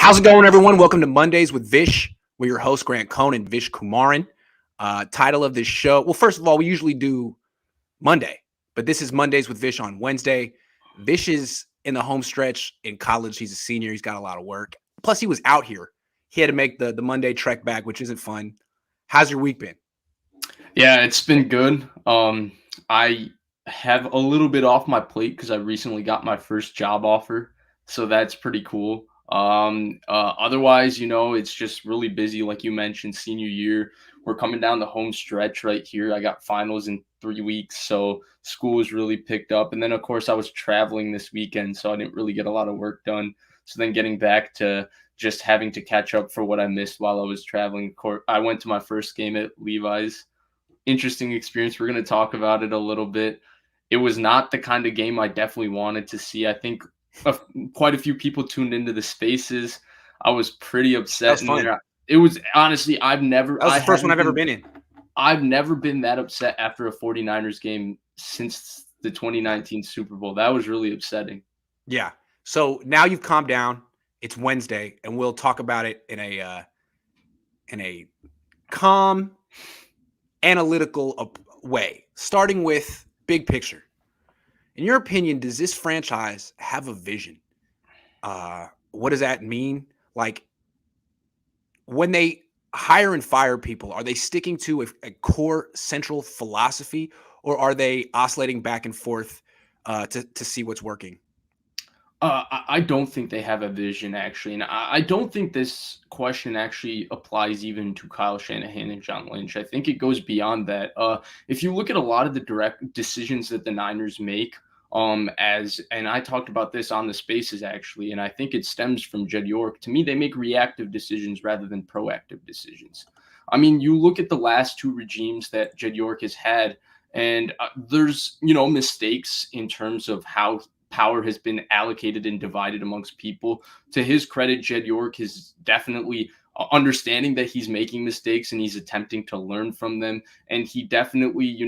How's it going, everyone? Welcome to Mondays with Vish. We're your hosts, Grant Cohn and Vish Kumaran. Title of this show. Well, first of all, we usually do Monday, but this is Mondays with Vish on Wednesday. Vish is in the home stretch in college. He's a senior. He's got a lot of work. Plus, he was out here. He had to make the Monday trek back, which isn't fun. How's your week been? Yeah, it's been good. I have a little bit off my plate because I recently got my first job offer, so that's pretty cool. Otherwise, it's just really busy, like you mentioned, senior year. We're coming down the home stretch right here. I got finals in 3 weeks, so school was really picked up. And then, of course, I was traveling this weekend, so I didn't really get a lot of work done. So then getting back to just having to catch up for what I missed while I was traveling. I went to my first game at Levi's. Interesting experience. We're going to talk about it a little bit. It was not the kind of game I definitely wanted to see. I think quite a few people tuned into the spaces. I was pretty That upset was in fun. there. It was honestly, That was the first one I've ever been in. I've never been that upset after a 49ers game since the 2019 Super Bowl. That was really upsetting. Yeah. So now you've calmed down. It's Wednesday, and we'll talk about it in a calm, analytical way, starting with big picture. In your opinion, does this franchise have a vision? What does that mean? Like, when they hire and fire people, are they sticking to a core central philosophy, or are they oscillating back and forth to see what's working? I don't think they have a vision actually, and I don't think this question actually applies even to Kyle Shanahan and John Lynch. I think it goes beyond that. If you look at a lot of the direct decisions that the Niners make, and I talked about this on the Spaces actually, and I think it stems from Jed York. To me, they make reactive decisions rather than proactive decisions. I mean, you look at the last two regimes that Jed York has had, and there's mistakes in terms of how power has been allocated and divided amongst people. To his credit, Jed York is definitely understanding that he's making mistakes and he's attempting to learn from them. And he definitely,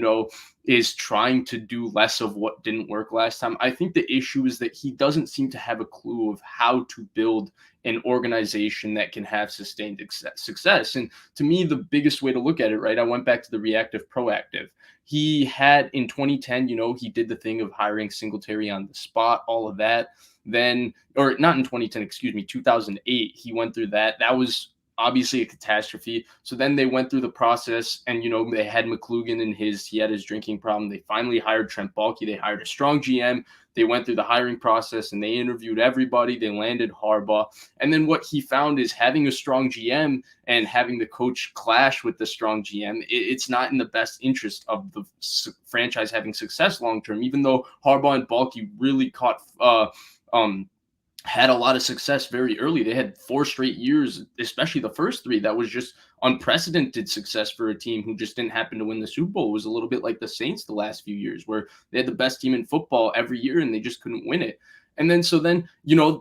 is trying to do less of what didn't work last time. I think the issue is that he doesn't seem to have a clue of how to build an organization that can have sustained success. And to me, the biggest way to look at it, right, I went back to the reactive proactive. He had in 2010, he did the thing of hiring Singletary on the spot, all of that. Then, or not in 2010, excuse me, 2008, he went through that. That was obviously a catastrophe. So then they went through the process and, they had McClugan and he had his drinking problem. They finally hired Trent Baalke. They hired a strong GM. They went through the hiring process and they interviewed everybody. They landed Harbaugh. And then what he found is having a strong GM and having the coach clash with the strong GM, it's not in the best interest of the franchise having success long-term, even though Harbaugh and Baalke really had a lot of success very early. They had 4 straight years, especially the first 3, that was just unprecedented success for a team who just didn't happen to win the Super Bowl. It was a little bit like the Saints the last few years, where they had the best team in football every year and they just couldn't win it. And then,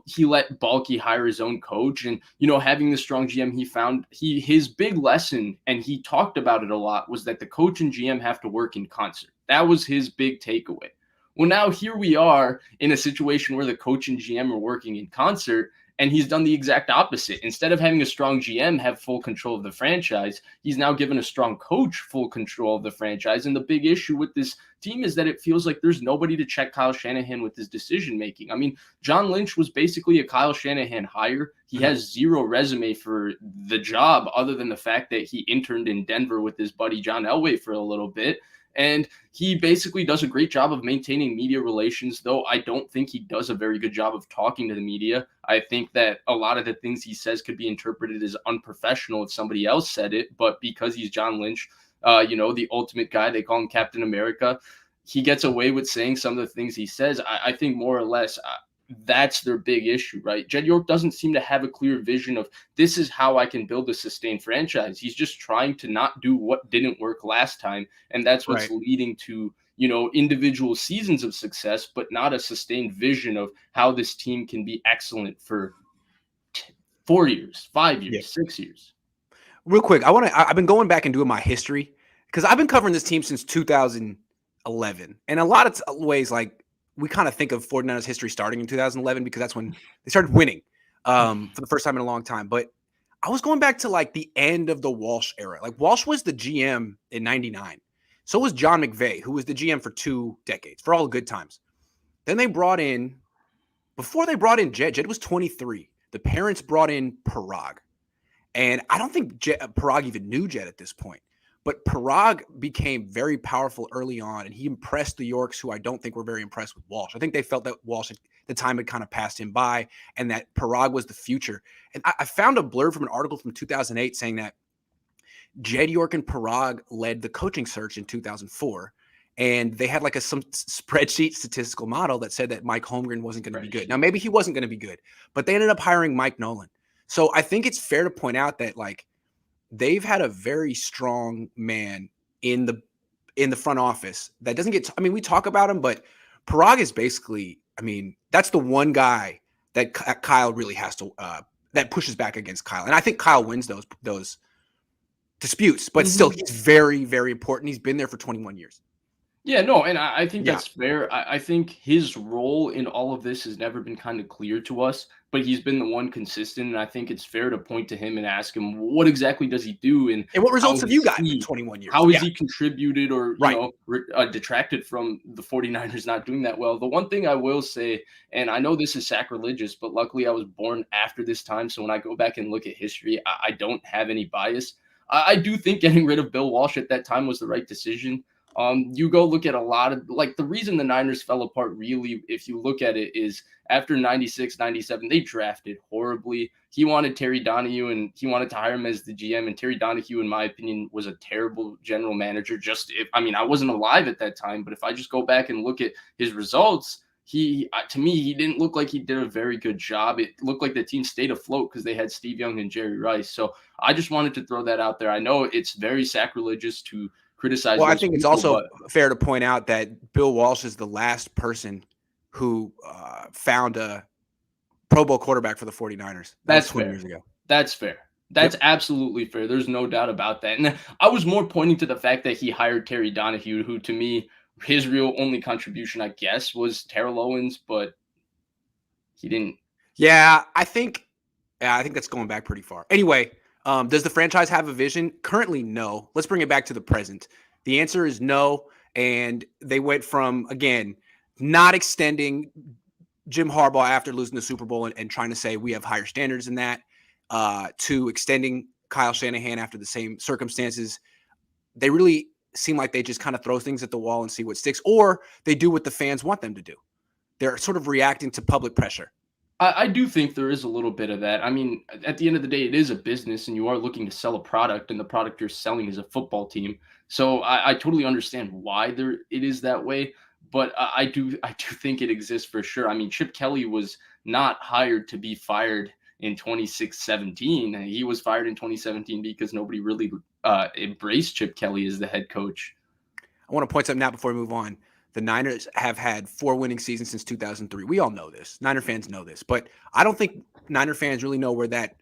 he let Baalke hire his own coach, and, having the strong GM, he found his big lesson, and he talked about it a lot, was that the coach and GM have to work in concert. That was his big takeaway. Well, now here we are in a situation where the coach and GM are working in concert, and he's done the exact opposite. Instead of having a strong GM have full control of the franchise, he's now given a strong coach full control of the franchise. And the big issue with this team is that it feels like there's nobody to check Kyle Shanahan with his decision making. I mean, John Lynch was basically a Kyle Shanahan hire. He has zero resume for the job other than the fact that he interned in Denver with his buddy John Elway for a little bit. And he basically does a great job of maintaining media relations, though I don't think he does a very good job of talking to the media. I think that a lot of the things he says could be interpreted as unprofessional if somebody else said it. But because he's John Lynch, the ultimate guy, they call him Captain America, he gets away with saying some of the things he says. I think more or less that's their big issue, right? Jed York doesn't seem to have a clear vision of this is how I can build a sustained franchise. He's just trying to not do what didn't work last time. And that's what's leading to, individual seasons of success, but not a sustained vision of how this team can be excellent for 4 years, 5 years, 6 years. Real quick, I've been going back and doing my history because I've been covering this team since 2011. And a lot of ways, like, we kind of think of 49ers history starting in 2011 because that's when they started winning. for the first time in a long time. But I was going back to like the end of the Walsh era. Like Walsh was the GM in '99. So was John McVay, who was the GM for 2 decades, for all the good times. Then they brought in, before they brought in Jed was 23. The parents brought in Parag. And I don't think Parag even knew Jed at this point. But Parag became very powerful early on, and he impressed the Yorks, who I don't think were very impressed with Walsh. I think they felt that Walsh, the time had kind of passed him by, and that Parag was the future. And I found a blurb from an article from 2008 saying that Jed York and Parag led the coaching search in 2004. And they had like some spreadsheet statistical model that said that Mike Holmgren wasn't going to be good. Now, maybe he wasn't going to be good, but they ended up hiring Mike Nolan. So I think it's fair to point out that like they've had a very strong man in the front office that doesn't get. I mean, we talk about him, but Parag is basically. I mean, that's the one guy that Kyle really has to that pushes back against Kyle, and I think Kyle wins those disputes. But still, he's very, very important. He's been there for 21 years. Yeah, no, and I think that's fair. I think his role in all of this has never been kind of clear to us, but he's been the one consistent, and I think it's fair to point to him and ask him, what exactly does he do, and what results have you gotten in 21 years? How has he contributed or detracted from the 49ers not doing that well? The one thing I will say, and I know this is sacrilegious, but luckily I was born after this time, so when I go back and look at history, I don't have any bias. I do think getting rid of Bill Walsh at that time was the right decision. You go look at a lot of like the reason the Niners fell apart really, if you look at it, is after 96, 97, they drafted horribly. He wanted Terry Donahue and he wanted to hire him as the GM. And Terry Donahue, in my opinion, was a terrible general manager. I wasn't alive at that time, but if I just go back and look at his results, to me, he didn't look like he did a very good job. It looked like the team stayed afloat because they had Steve Young and Jerry Rice. So I just wanted to throw that out there. I know it's very sacrilegious to criticize. Well, I think it's also fair to point out that Bill Walsh is the last person who found a Pro Bowl quarterback for the 49ers. That's 20 fair. Years ago. That's fair. That's absolutely fair. There's no doubt about that. And I was more pointing to the fact that he hired Terry Donahue, who to me, his real only contribution, I guess, was Terrell Owens, but he didn't. Yeah, I think that's going back pretty far. Anyway, does the franchise have a vision? Currently, no. Let's bring it back to the present. The answer is no. And they went from, again, not extending Jim Harbaugh after losing the Super Bowl and trying to say we have higher standards than that, to extending Kyle Shanahan after the same circumstances. They really seem like they just kind of throw things at the wall and see what sticks, or they do what the fans want them to do. They're sort of reacting to public pressure. I do think there is a little bit of that. I mean, at the end of the day, it is a business and you are looking to sell a product, and the product you're selling is a football team. So I totally understand why it is that way. But I do think it exists for sure. I mean, Chip Kelly was not hired to be fired in 2017. He was fired in 2017 because nobody really embraced Chip Kelly as the head coach. I want to point something out before we move on. The Niners have had 4 winning seasons since 2003. We all know this. Niner fans know this, but I don't think Niner fans really know where that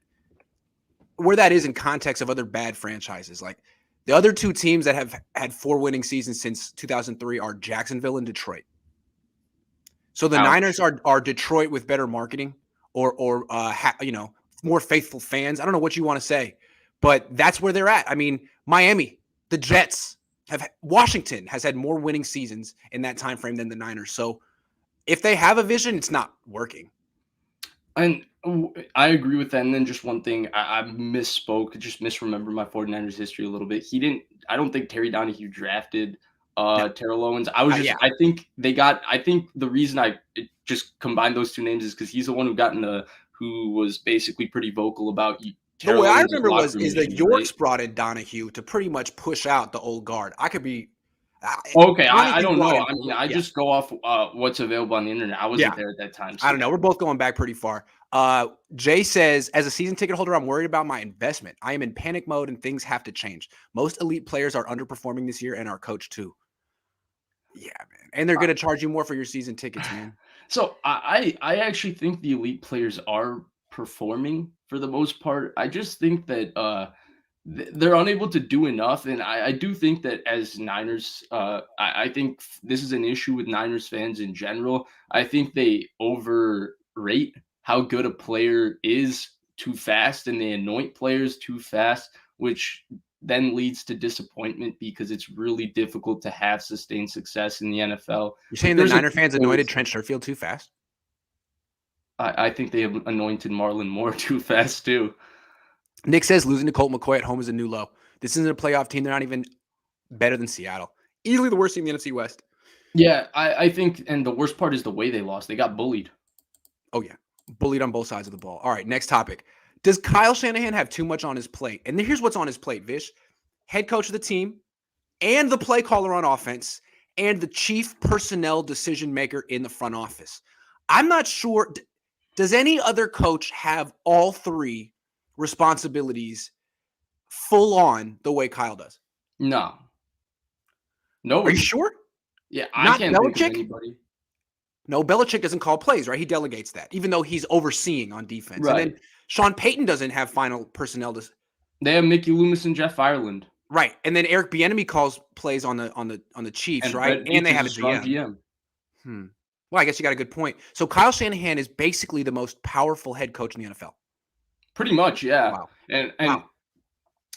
is in context of other bad franchises. Like the other 2 teams that have had 4 winning seasons since 2003 are Jacksonville and Detroit. So the Niners are Detroit with better marketing or more faithful fans. I don't know what you want to say, but that's where they're at. I mean, Miami, the Jets, Washington has had more winning seasons in that time frame than the Niners. So if they have a vision, it's not working. And I agree with that. And then just one thing, I misspoke, just misremembered my 49ers history a little bit. I don't think Terry Donahue drafted Terrell Owens. I think the reason I just combined those 2 names is because he's the one who was basically pretty vocal about the way I remember is that Yorks brought in Donahue to pretty much push out the old guard. I could be okay. I don't know. I mean, I just go off what's available on the internet. I wasn't there at that time. So I don't know. We're both going back pretty far. Jay says, as a season ticket holder, I'm worried about my investment. I am in panic mode and things have to change. Most elite players are underperforming this year and our coach too. Yeah, man. And they're going to charge you more for your season tickets, man. So I actually think the elite players are performing for the most part. I just think that they're unable to do enough, and I do think that as Niners, I think this is an issue with Niners fans in general. I think they overrate how good a player is too fast, and they anoint players too fast, which then leads to disappointment because it's really difficult to have sustained success in the NFL. You're Like saying the there's a Niner fans anointed Trent Sherfield too fast? I think they have anointed Marlon Moore too fast too. Nick says losing to Colt McCoy at home is a new low. This isn't a playoff team. They're not even better than Seattle. Easily the worst team in the NFC West. Yeah, I think, and the worst part is the way they lost. They got bullied. Oh, yeah. Bullied on both sides of the ball. All right, next topic. Does Kyle Shanahan have too much on his plate? And here's what's on his plate, Vish. Head coach of the team and the play caller on offense and the chief personnel decision maker in the front office. I'm not sure. Does any other coach have all three responsibilities full on the way Kyle does? No. Are you Nobody. sure? Yeah, I Not can't think of Belichick? anybody. No, Belichick doesn't call plays, right? He delegates that, even though he's overseeing on defense. And Right. then Sean Payton doesn't have final personnel. They have Mickey Loomis and Jeff Ireland. Right. And then Eric Bieniemy calls plays on the Chiefs, And right? Brett And Veach they is have a a strong GM. GM. Well, I guess you got a good point. So Kyle Shanahan is basically the most powerful head coach in the NFL. Pretty much, yeah. Wow. And Wow.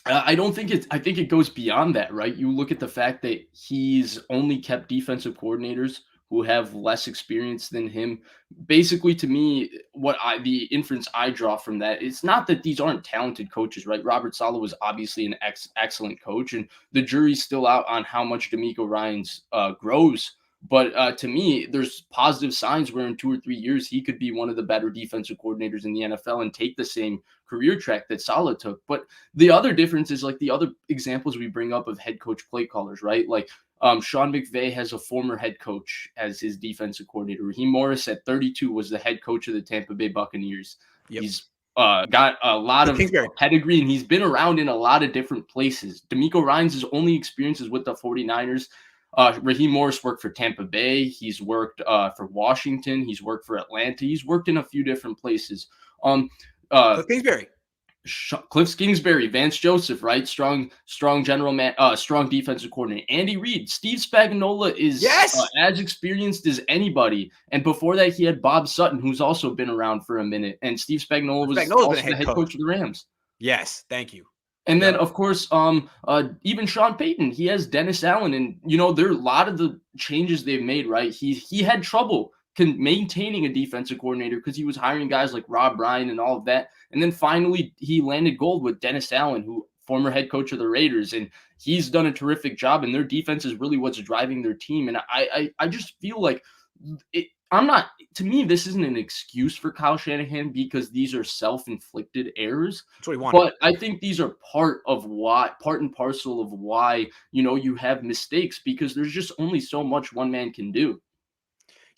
I don't think I think it goes beyond that, right? You look at the fact that he's only kept defensive coordinators who have less experience than him. Basically, to me, the inference I draw from that, it's not that these aren't talented coaches, right? Robert Saleh was obviously an excellent coach, and the jury's still out on how much D'Amico Ryans grows. But to me, there's positive signs where in 2 or 3 years he could be one of the better defensive coordinators in the NFL and take the same career track that Saleh took. But the other difference is like the other examples we bring up of head coach play callers, right? Like Sean McVay has a former head coach as his defensive coordinator. Raheem Morris at 32 was the head coach of the Tampa Bay Buccaneers. Yep. He's got a lot of Kingsbury. pedigree, and he's been around in a lot of different places. D'Amico Ryans' only experience is with the 49ers. Raheem Morris worked for Tampa Bay. He's worked for Washington. He's worked for Atlanta. He's worked in a few different places. Cliff Kingsbury. Cliff Kingsbury, Vance Joseph, right? Strong general man, strong defensive coordinator. Andy Reid, Steve Spagnuolo is as experienced as anybody. And before that, he had Bob Sutton, who's also been around for a minute. And Steve Spagnuolo was also the head coach of the Rams. Yes, thank you. And then, of course, even Sean Payton, he has Dennis Allen, and there are a lot of the changes they've made. Right, he had trouble maintaining a defensive coordinator because he was hiring guys like Rob Ryan and all of that. And then finally, he landed gold with Dennis Allen, who former head coach of the Raiders, and he's done a terrific job. And their defense is really what's driving their team. And I just feel like to me, this isn't an excuse for Kyle Shanahan because these are self-inflicted errors. That's what he wanted. But I think these are part and parcel of why, you have mistakes, because there's just only so much one man can do.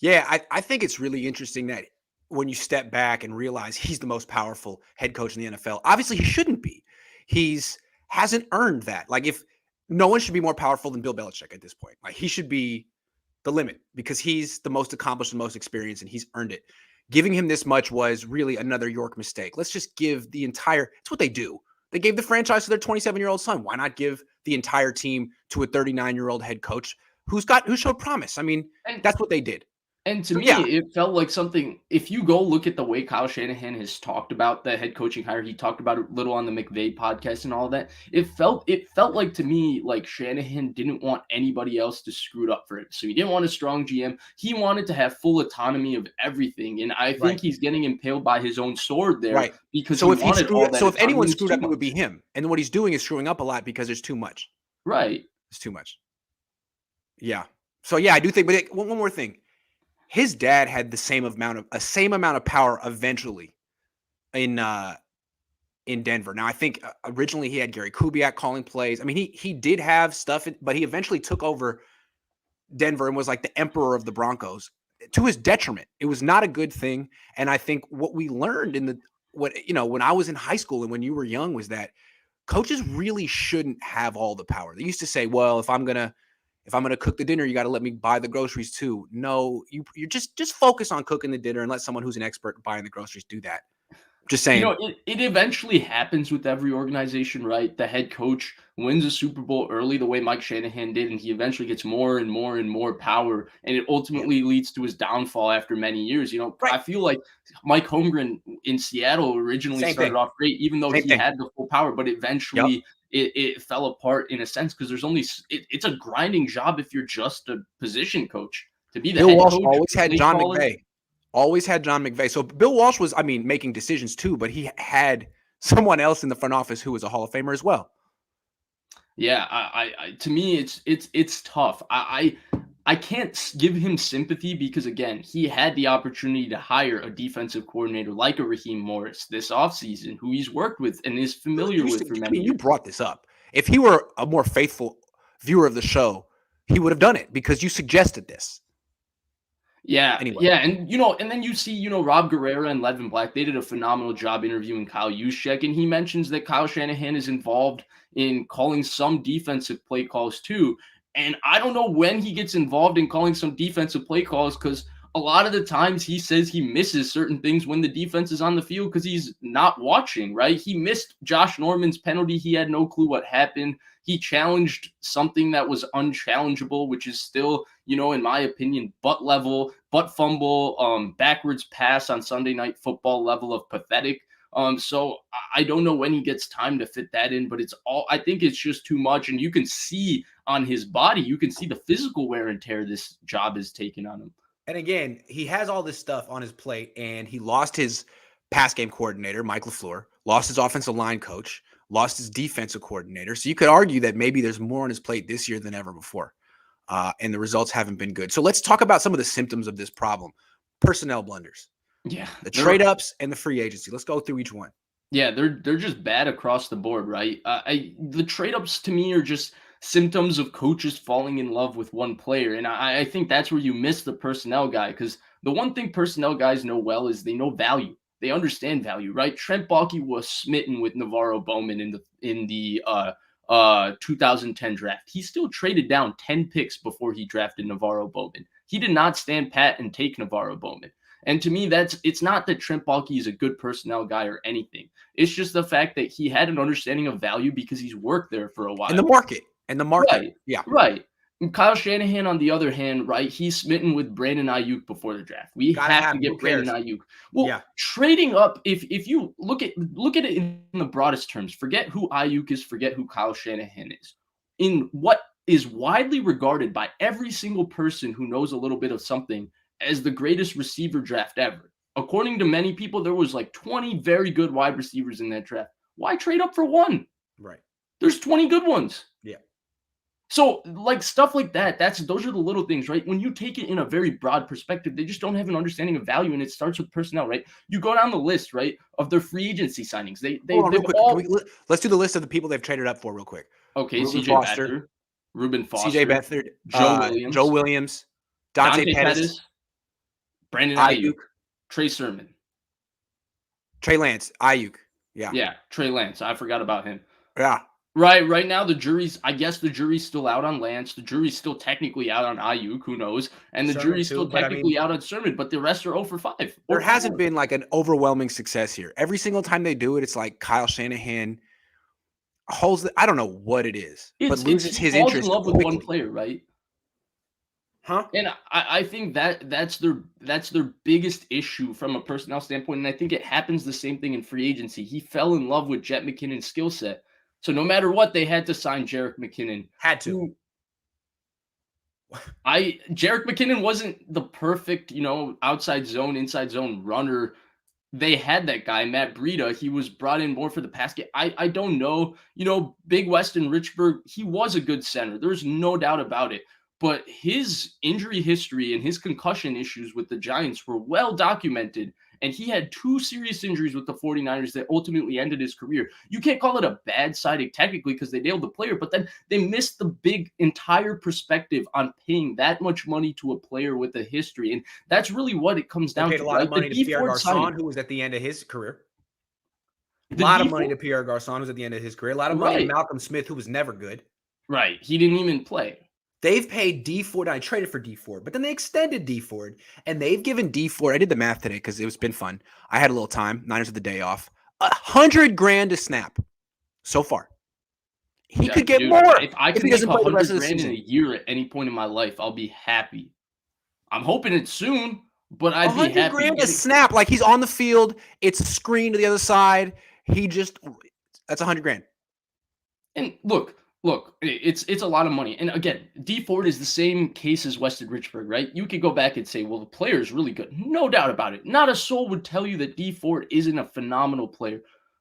Yeah, I think it's really interesting that when you step back and realize he's the most powerful head coach in the NFL, obviously he shouldn't be. Hasn't earned that. Like, if no one should be more powerful than Bill Belichick at this point. Like, he should be the limit because he's the most accomplished and most experienced, and he's earned it. Giving him this much was really another York mistake. Let's just give the entire – it's what they do. They gave the franchise to their 27-year-old son. Why not give the entire team to a 39-year-old head coach who showed promise? I mean, that's what they did. And to me, it felt like something, if you go look at the way Kyle Shanahan has talked about the head coaching hire, he talked about it a little on the McVay podcast and all that. It felt like to me like Shanahan didn't want anybody else to screw it up for him. So he didn't want a strong GM. He wanted to have full autonomy of everything. And I think he's getting impaled by his own sword there. Right. Because if anyone screwed up, it would be him. And what he's doing is screwing up a lot because there's too much. Right. It's too much. Yeah. So yeah, I do think, but one more thing. His dad had the same amount of power eventually in Denver. Now, I think originally he had Gary Kubiak calling plays. I mean, he did have stuff, but he eventually took over Denver and was like the emperor of the Broncos to his detriment. It was not a good thing. And I think what we learned when I was in high school and when you were young was that coaches really shouldn't have all the power. They used to say, well, if I'm going to cook the dinner, you got to let me buy the groceries too. No, you just focus on cooking the dinner and let someone who's an expert buying the groceries do that. Just saying. It eventually happens with every organization, right? The head coach wins a Super Bowl early the way Mike Shanahan did, and he eventually gets more and more and more power, and it Yeah. ultimately leads to his downfall after many years. Right. I feel like Mike Holmgren in Seattle originally Same started thing. off great, even though Same he thing. had the full power, but Yep. eventually it fell apart in a sense because there's only it's a grinding job if you're just a position coach. To be the Bill head Walsh coach, always had play John caller, McVay. Always had John McVay. So Bill Walsh was, I mean, making decisions too, but he had someone else in the front office who was a Hall of Famer as well. yeah, to me, it's tough. I can't give him sympathy because again, he had the opportunity to hire a defensive coordinator like a Raheem Morris this offseason, who he's worked with and is familiar with for I many mean, you years. brought this up. If he were a more faithful viewer of the show, he would have done it because you suggested this. Yeah, Anyway, yeah, and then you see, Rob Guerrera and Levin Black, they did a phenomenal job interviewing Kyle Juszczyk, and he mentions that Kyle Shanahan is involved in calling some defensive play calls too. And I don't know when he gets involved in calling some defensive play calls because a lot of the times he says he misses certain things when the defense is on the field because he's not watching, right? He missed Josh Norman's penalty. He had no clue what happened. He challenged something that was unchallengeable, which is still, in my opinion, butt fumble, backwards pass on Sunday Night Football level of pathetic. So I don't know when he gets time to fit that in, but I think it's just too much. And you can see on his body, you can see the physical wear and tear this job has taken on him. and again, he has all this stuff on his plate, and he lost his pass game coordinator, Mike LaFleur, lost his offensive line coach, lost his defensive coordinator. So you could argue that maybe there's more on his plate this year than ever before. And the results haven't been good. So let's talk about some of the symptoms of this problem. Personnel blunders, Yeah, the trade ups, and the free agency. Let's go through each one. yeah, they're just bad across the board, right? The trade ups to me are just symptoms of coaches falling in love with one player, and I think that's where you miss the personnel guy because the one thing personnel guys know well is they know value. They understand value, right? Trent Baalke was smitten with Navarro Bowman in the 2010 draft. He still traded down 10 picks before he drafted Navarro Bowman. He did not stand pat and take Navarro Bowman. And to me, it's not that Trent Baalke is a good personnel guy or anything. It's just the fact that he had an understanding of value because he's worked there for a while. And the market. Right. Yeah. Right. And Kyle Shanahan, on the other hand, right, he's smitten with Brandon Ayuk before the draft. We Gotta have have to him. Who get Brandon cares? Ayuk. Well, Yeah. trading up, if you look at it in the broadest terms, forget who Ayuk is, forget who Kyle Shanahan is. In what is widely regarded by every single person who knows a little bit of something as the greatest receiver draft ever. According to many people, there was like 20 very good wide receivers in that draft. Why trade up for one? Right. There's 20 good ones. Yeah. So, like stuff like that, those are the little things, right? When you take it in a very broad perspective, they just don't have an understanding of value, and it starts with personnel, right? You go down the list, right, of their free agency signings. Hold on, real They've quick. all Let's do the list of the people they've traded up for real quick. okay. Reuben CJ Foster, Beathard, Reuben CJ Foster, Beathard, Joe Joe Williams, Dante Dante Pettis, Pettis, Brandon Ayuk, Ayuk, Trey Sermon. Trey Lance, Ayuk. Yeah. Yeah, Trey Lance. I forgot about him. Yeah. Right now, I guess the jury's still out on Lance. The jury's still technically out on Ayuk, who knows? And the Sermon jury's too, still but I technically mean, out on Sermon, but the rest are 0 for 5. there hasn't been like an overwhelming success here. Every single time they do it, it's like Kyle Shanahan holds I don't know what it is, but loses He his falls in interest love with one quickly. player, right? Huh? And I think that's their biggest issue from a personnel standpoint. And I think it happens the same thing in free agency. He fell in love with Jet McKinnon's skill set. So no matter what, they had to sign Jerick McKinnon. Had to. Jerick McKinnon wasn't the perfect, outside zone, inside zone runner. They had that guy, Matt Breida. He was brought in more for the pass game. I don't know. Big Weston Richburg, he was a good center. There's no doubt about it. But his injury history and his concussion issues with the Giants were well documented. And he had 2 serious injuries with the 49ers that ultimately ended his career. You can't call it a bad signing technically because they nailed the player, but then they missed the big entire perspective on paying that much money to a player with a history. And that's really what it comes down Paid to. a lot of money to Pierre Garçon, who was at the end of his career. A lot of money to Pierre Garçon, who was at the end of his career. A lot of money to Malcolm Smith, who was never good. Right. He didn't even play. They've paid D Ford. I traded for D Ford, but then they extended D Ford, and they've given D Ford. I did the math today because it's been fun. I had a little time. Niners with the day off. $100,000 to snap so far. He Yeah, could get dude, more if I if can he make doesn't a play the rest hundred of the grand in a season. year at any point in my life, I'll be happy. I'm hoping it's soon, but A I'd be hundred happy grand a getting. snap, like he's on the field. It's a screen to the other side. That's $100,000. And look, it's a lot of money. And again, D Ford is the same case as Weston Richburg, right? You could go back and say, well, the player is really good. No doubt about it. Not a soul would tell you that D Ford isn't a phenomenal player.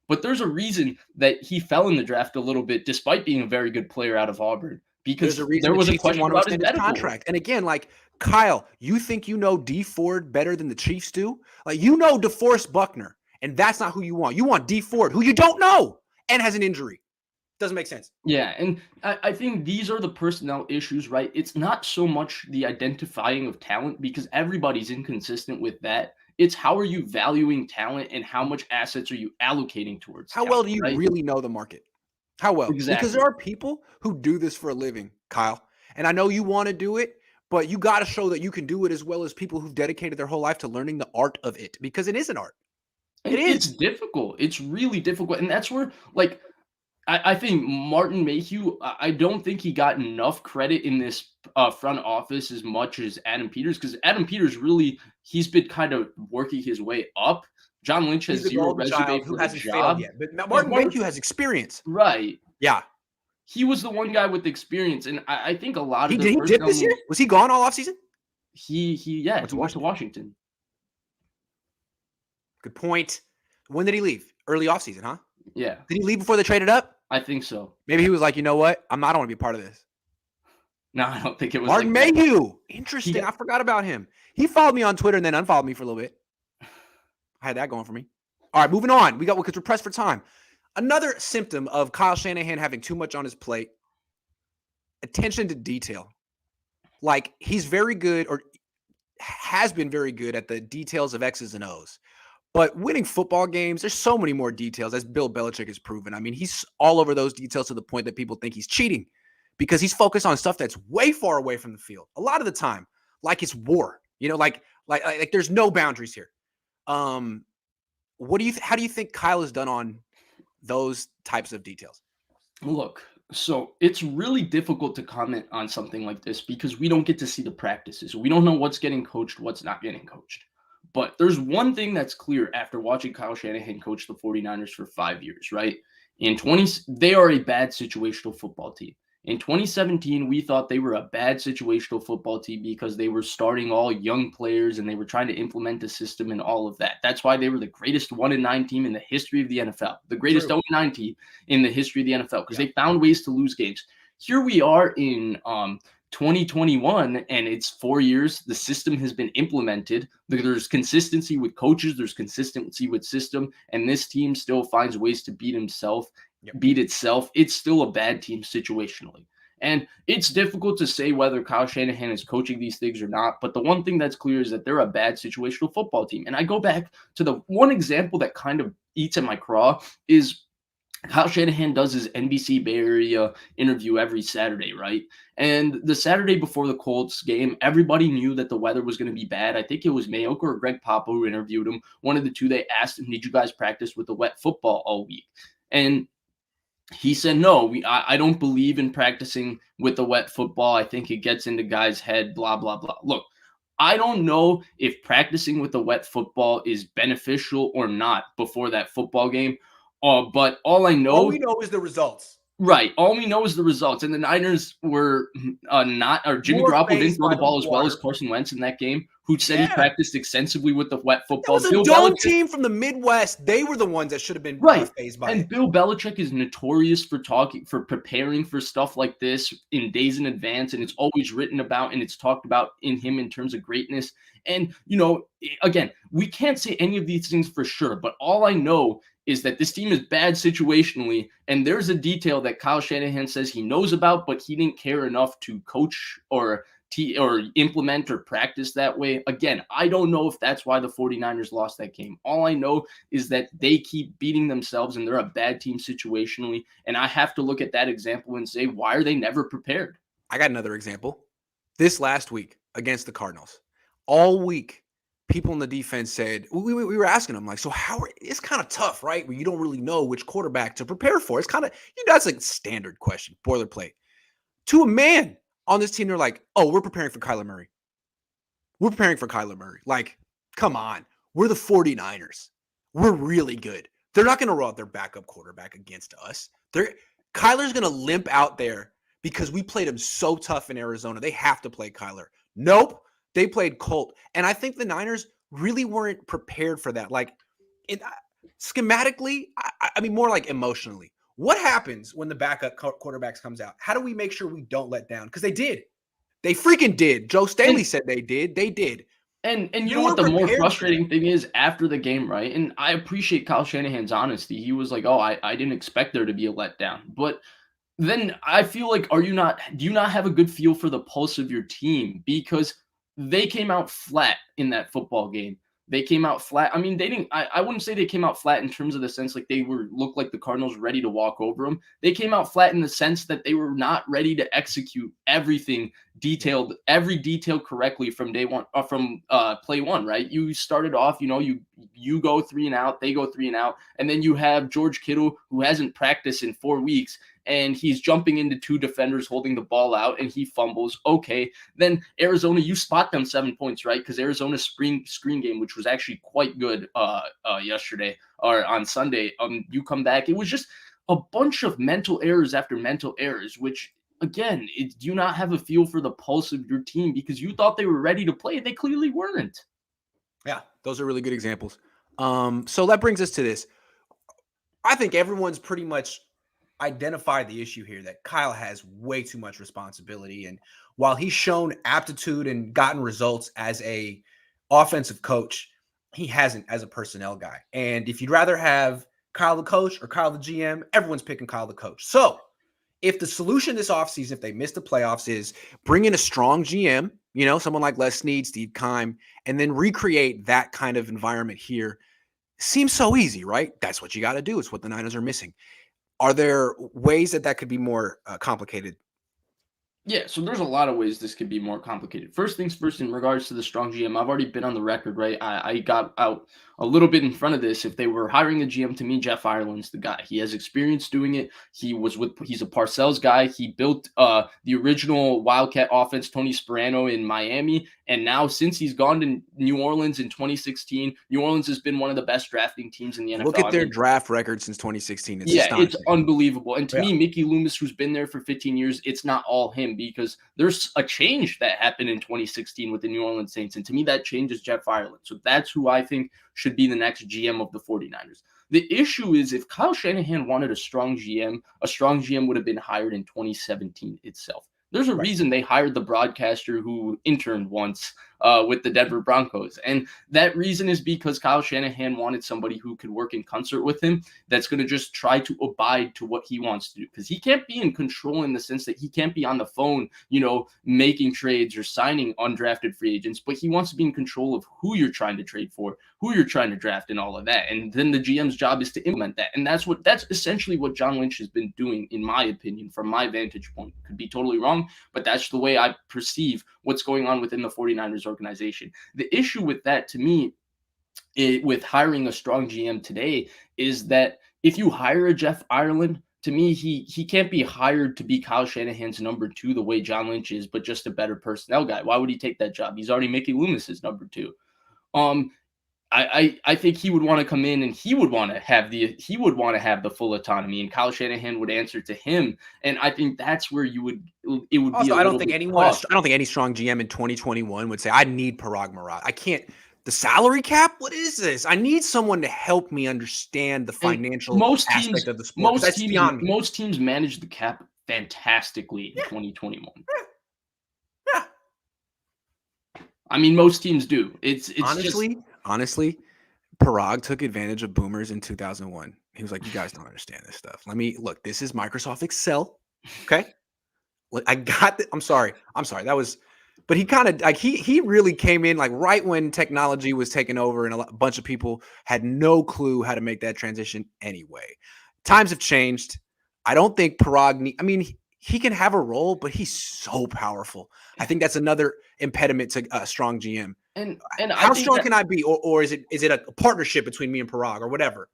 But there's a reason that he fell in the draft a little bit, despite being a very good player out of Auburn, There's a because reason there the was a Chiefs didn't question want to about his extend his medical. contract. And again, like Kyle, you think you know D Ford better than the Chiefs do? Like you know DeForest Buckner, and that's not who you want. You want D Ford, who you don't know and has an injury. Doesn't make sense. Yeah, and I think these are the personnel issues, right? It's not so much the identifying of talent because everybody's inconsistent with that. It's how are you valuing talent and how much assets are you allocating towards How well talent, do you right? really know the market? How well? Because there Exactly. are people who do this for a living, Kyle. And I know you want to do it, but you got to show that you can do it as well as people who've dedicated their whole life to learning the art of it because it is an art. It And it's is. difficult. It's really difficult. And that's where, like, I think Martin Mayhew, I don't think he got enough credit in this front office as much as Adam Peters, because Adam Peters really, he's been kind of working his way up. John Lynch has He's the zero golden resume child who for the hasn't failed job. yet. But He's Martin one of Mayhew has experience. right. Yeah. He was the one guy with experience, and I think a lot of He their did he dip personnel this year? moves. Was he gone all offseason? Yeah, Went he to went to Washington. Washington. Good point. When did he leave? Early offseason, huh? Yeah, Did he leave before they traded up? I think so. Maybe he was like, you know what? I don't want to be a part of this. No, I don't think it was Martin like that. Mayhew. He Interesting. got I forgot about him. He followed me on Twitter and then unfollowed me for a little bit. I had that going for me. All right, moving on. Because we're pressed for time. Another symptom of Kyle Shanahan having too much on his plate, attention to detail. Like he's very good or has been very good at the details of X's and O's. But winning football games, there's so many more details, as Bill Belichick has proven. I mean, he's all over those details to the point that people think he's cheating because he's focused on stuff that's way far away from the field. A lot of the time, like it's war. You know, like there's no boundaries here. How do you think Kyle has done on those types of details? Look, so it's really difficult to comment on something like this because we don't get to see the practices. We don't know what's getting coached, what's not getting coached. But there's one thing that's clear after watching Kyle Shanahan coach the 49ers for 5 years, right? They are a bad situational football team. In 2017, we thought they were a bad situational football team because they were starting all young players and they were trying to implement the system and all of that. That's why they were the greatest 1-9 team in the history of the NFL, the greatest True. 0-9 team in the history of the NFL because Yeah. they found ways to lose games. Here we are in 2021 and it's 4 years. The system has been implemented. There's consistency with coaches, there's consistency with system, and this team still finds ways to beat itself. It's still a bad team situationally. And it's difficult to say whether Kyle Shanahan is coaching these things or not. But the one thing that's clear is that they're a bad situational football team. And I go back to the one example that kind of eats at my craw is Kyle Shanahan does his NBC Bay Area interview every Saturday, right? And the Saturday before the Colts game, everybody knew that the weather was going to be bad. I think it was Mayoka or Greg Papa who interviewed him. One of the two, they asked him, did you guys practice with the wet football all week? And he said, no, I don't believe in practicing with the wet football. I think it gets into guys' head, blah, blah, blah. Look, I don't know if practicing with the wet football is beneficial or not before that football game. But all I All know, we know is the results. right, all we know is the results. And the Niners were Jimmy More Garoppolo didn't phased throw by the the ball as well as water. Carson Wentz in that game, who said he Yeah. practiced extensively with the wet That football. was a Bill dome Belichick, team from the Midwest. They were the ones that should have been right. phased by And it. Bill Belichick is notorious for preparing for stuff like this in days in advance. And it's always written about and it's talked about in him in terms of greatness. And, again, we can't say any of these things for sure, but all I know is that this team is bad situationally. And there's a detail that Kyle Shanahan says he knows about, but he didn't care enough to coach or implement or practice that way. Again, I don't know if that's why the 49ers lost that game. All I know is that they keep beating themselves and they're a bad team situationally. And I have to look at that example and say, why are they never prepared? I got another example. This last week against the Cardinals, all week, people in the defense said, we were asking them, like, so it's kind of tough, right? Where you don't really know which quarterback to prepare for. It's kind of, that's a standard question, boilerplate. To a man on this team, they're like, oh, we're preparing for Kyler Murray. We're preparing for Kyler Murray. Like, come on. We're the 49ers. We're really good. They're not going to roll out their backup quarterback against us. Kyler's going to limp out there because we played him so tough in Arizona. They have to play Kyler. Nope. They played Colt. And I think the Niners really weren't prepared for that. Like, schematically, I mean, more like emotionally. What happens when the backup quarterbacks comes out? How do we make sure we don't let down? Because they did. They freaking did. Joe Staley said they did. They did. And you know what the more frustrating thing is after the game, right? And I appreciate Kyle Shanahan's honesty. He was like, oh, I didn't expect there to be a letdown. But then I feel like, do you not have a good feel for the pulse of your team? Because they came out flat in that football game. They came out flat. I mean, they didn't. I wouldn't say they came out flat in terms of the sense like they looked like the Cardinals ready to walk over them. They came out flat in the sense that they were not ready to execute everything detailed, every detail correctly from day one, from play one. Right? You started off, you go 3 and out, they go 3 and out, and then you have George Kittle who hasn't practiced in 4 weeks. And he's jumping into 2 defenders holding the ball out, and he fumbles. Okay, then Arizona, you spot them 7 points, right? Because Arizona's screen game, which was actually quite good yesterday or on Sunday, you come back. It was just a bunch of mental errors after mental errors, which, again, do you not have a feel for the pulse of your team because you thought they were ready to play? They clearly weren't. Yeah, those are really good examples. So that brings us to this. I think everyone's pretty much identified the issue here that Kyle has way too much responsibility. And while he's shown aptitude and gotten results as a offensive coach, he hasn't as a personnel guy. And if you'd rather have Kyle the coach or Kyle the GM, everyone's picking Kyle the coach. So if the solution this offseason, if they miss the playoffs, is bring in a strong GM, someone like Les Snead, Steve Keim, and then recreate that kind of environment here, seems so easy, right? That's what you got to do. It's what the Niners are missing. Are there ways that could be more complicated? Yeah, so there's a lot of ways this could be more complicated. First things first, in regards to the strong GM, I've already been on the record, right? I got out a little bit in front of this. If they were hiring a GM, to me, Jeff Ireland's the guy. He has experience doing it. He's a Parcells guy. He built the original Wildcat offense, Tony Sparano in Miami. And now since he's gone to New Orleans in 2016, New Orleans has been one of the best drafting teams in the NFL. Look at their draft record since 2016. It's unbelievable. And to me, Mickey Loomis, who's been there for 15 years, it's not all him because there's a change that happened in 2016 with the New Orleans Saints. And to me, that change is Jeff Ireland. So that's who I think should be the next GM of the 49ers. The issue is if Kyle Shanahan wanted a strong GM would have been hired in 2017 itself. There's a reason they hired the broadcaster who interned once with the Denver Broncos. And that reason is because Kyle Shanahan wanted somebody who could work in concert with him that's going to just try to abide to what he wants to do. Because he can't be in control in the sense that he can't be on the phone, making trades or signing undrafted free agents, but he wants to be in control of who you're trying to trade for, who you're trying to draft and all of that. And then the GM's job is to implement that. And that's essentially what John Lynch has been doing, in my opinion, from my vantage point. Could be totally wrong, but that's the way I perceive what's going on within the 49ers organization. The issue with that, to me, with hiring a strong GM today, is that if you hire a Jeff Ireland, to me, he can't be hired to be Kyle Shanahan's number 2 the way John Lynch is, but just a better personnel guy. Why would he take that job? He's already Mickey Loomis's number 2. I think he would want to come in and he would want to have the full autonomy, and Kyle Shanahan would answer to him. And I think that's where it would also be. I don't think any strong GM in 2021 would say, I need Parag Marat. I can't. The salary cap? What is this? I need someone to help me understand the financial aspect of the sport. Most teams manage the cap fantastically in 2021. Yeah. I mean, most teams do. It's honestly, Parag took advantage of boomers in 2001. He was like, you guys don't understand this stuff. Look, this is Microsoft Excel. Okay. I got it. I'm sorry. That was, but he kind of he really came in right when technology was taking over and a bunch of people had no clue how to make that transition anyway. Times have changed. I don't think Parag he can have a role, but he's so powerful. I think that's another impediment to a strong GM. And I How think strong that can I be, or is it a partnership between me and Parag or whatever?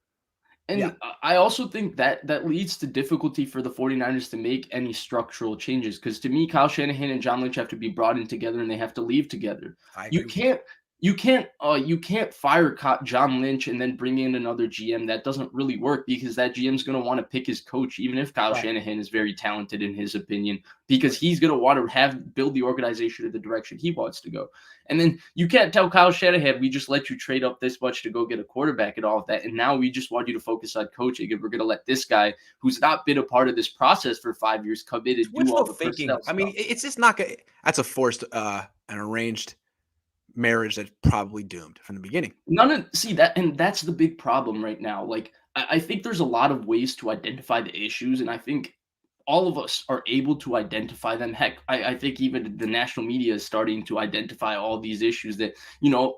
Yeah, And I also think that that leads to difficulty for the 49ers to make any structural changes because to me, Kyle Shanahan and John Lynch have to be brought in together and they have to leave together. I You agree with you. can't fire John Lynch and then bring in another GM. That doesn't really work because that GM's going to want to pick his coach, even if Kyle Right. Shanahan is very talented in his opinion, because he's going to want to build the organization in the direction he wants to go. And then you can't tell Kyle Shanahan, we just let you trade up this much to go get a quarterback and all of that. And now we just want you to focus on coaching. And we're going to let this guy who's not been a part of this process for 5 years come in It's and do all wishful the thinking. personnel I mean, stuff. it's just not good. That's a forced, an arranged marriage that's probably doomed from the beginning. And that's the big problem right now. Like, I think there's a lot of ways to identify the issues. And I think all of us are able to identify them. Heck, I think even the national media is starting to identify all these issues that,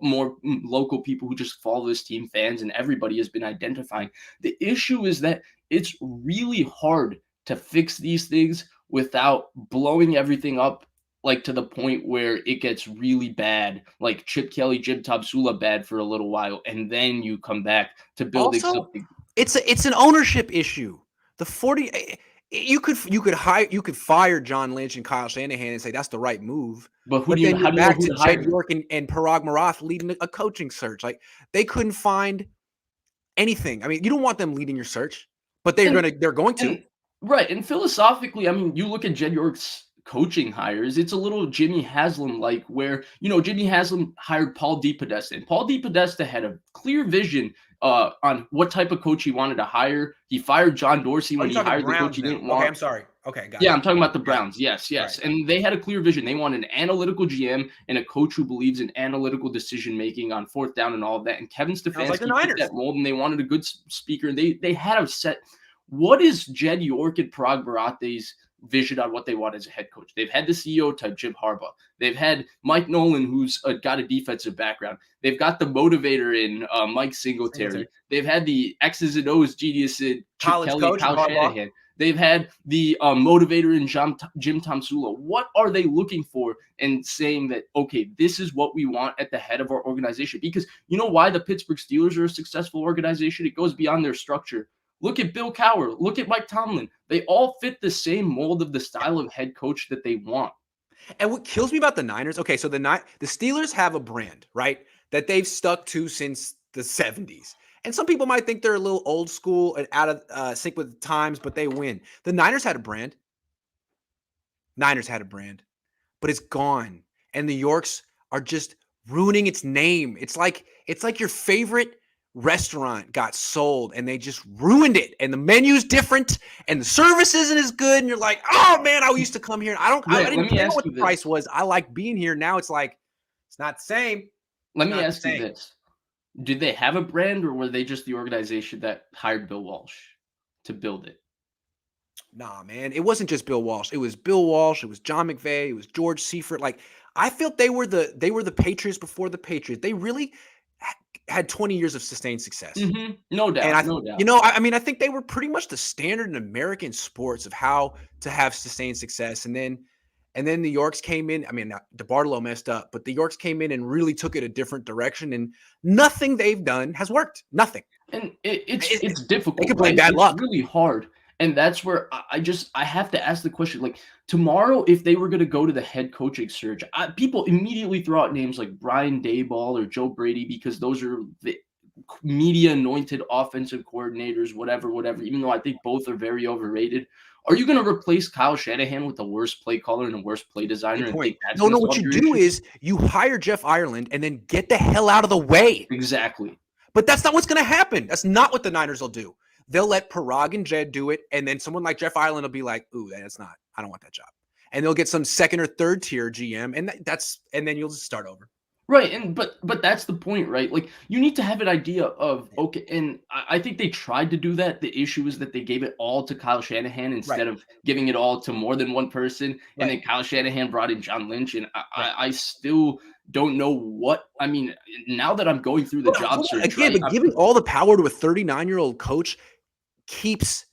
more local people who just follow this team, fans, and everybody has been identifying. The issue is that it's really hard to fix these things without blowing everything up. Like to the point where it gets really bad, like Chip Kelly, Jim Tomsula bad for a little while, and then you come back to building Also, something. it's an ownership issue. The 40 you could fire John Lynch and Kyle Shanahan and say that's the right move. But But then how you're do you know back who to to Jed hire? York and Parag Marath leading a coaching search. Like they couldn't find anything. I mean, you don't want them leading your search, but they're And going to. And right, and philosophically, I mean, you look at Jed York's coaching hires, it's a little Jimmy Haslam like where, Jimmy Haslam hired Paul DePodesta, and Paul DePodesta had a clear vision on what type of coach he wanted to hire. He fired John Dorsey Oh, when you're he talking hired the coach Browns he now. didn't Okay, want. I'm sorry. Okay, got Yeah, it. I'm talking about the Yeah. Browns. Yes, Right. yes. And they had a clear vision. They wanted an analytical GM and a coach who believes in analytical decision making on fourth down and all of that. And Kevin Sounds like the Stefanski fit Niners. that mold, and they wanted a good speaker. And they had a set. What is Jed York and Parag Barathe's vision on what they want as a head coach? They've had the CEO type, Jim Harbaugh. They've had Mike Nolan, who's got a defensive background. They've got the motivator in Mike Singletary. They've had the X's and O's genius in Chip College Kelly and coach and Kyle Harbaugh. Shanahan. They've had the motivator in Jim Tomsula. What are they looking for and saying that, okay, this is what we want at the head of our organization? Because you know why the Pittsburgh Steelers are a successful organization? It goes beyond their structure. Look at Bill Cowher. Look at Mike Tomlin. They all fit the same mold of the style of head coach that they want. And what kills me about the Niners, okay, so the Steelers have a brand, right, that they've stuck to since the 70s. And some people might think they're a little old school and out of sync with the times, but they win. The Niners had a brand. But it's gone. And the Yorks are just ruining its name. It's like your favorite restaurant got sold and they just ruined it. And the menu's different and the service isn't as good. And you're like, oh man, I used to come here. I didn't care what the price was. I like being here. Now it's like, it's not the same. Let me ask you this. Did they have a brand or were they just the organization that hired Bill Walsh to build it? Nah, man, it wasn't just Bill Walsh. It was Bill Walsh. It was John McVay. It was George Seifert. Like I felt they were the Patriots before the Patriots. They really had 20 years of sustained success. Mm-hmm. No doubt. And no doubt. I mean, I think they were pretty much the standard in American sports of how to have sustained success. And then the Yorks came in. I mean, DeBartolo messed up, but the Yorks came in and really took it a different direction. And nothing they've done has worked. Nothing. And it's difficult. They could blame bad luck. It's really hard. And that's where I have to ask the question, like tomorrow, if they were going to go to the head coaching search, people immediately throw out names like Brian Daboll or Joe Brady, because those are the media anointed offensive coordinators, whatever, even though I think both are very overrated. Are you going to replace Kyle Shanahan with the worst play caller and the worst play designer? And think that's no, what you do is you hire Jeff Ireland and then get the hell out of the way. Exactly. But that's not what's going to happen. That's not what the Niners will do. They'll let Parag and Jed do it, and then someone like Jeff Ireland will be like, ooh, that's not, I don't want that job. And they'll get some second or third tier GM, and then you'll just start over. Right, but that's the point, right? Like you need to have an idea of, okay, and I think they tried to do that. The issue is that they gave it all to Kyle Shanahan instead of giving it all to more than one person. And then Kyle Shanahan brought in John Lynch, and I still don't know what. I mean, now that I'm going through the job search, again, but giving all the power to a 39-year-old coach keeps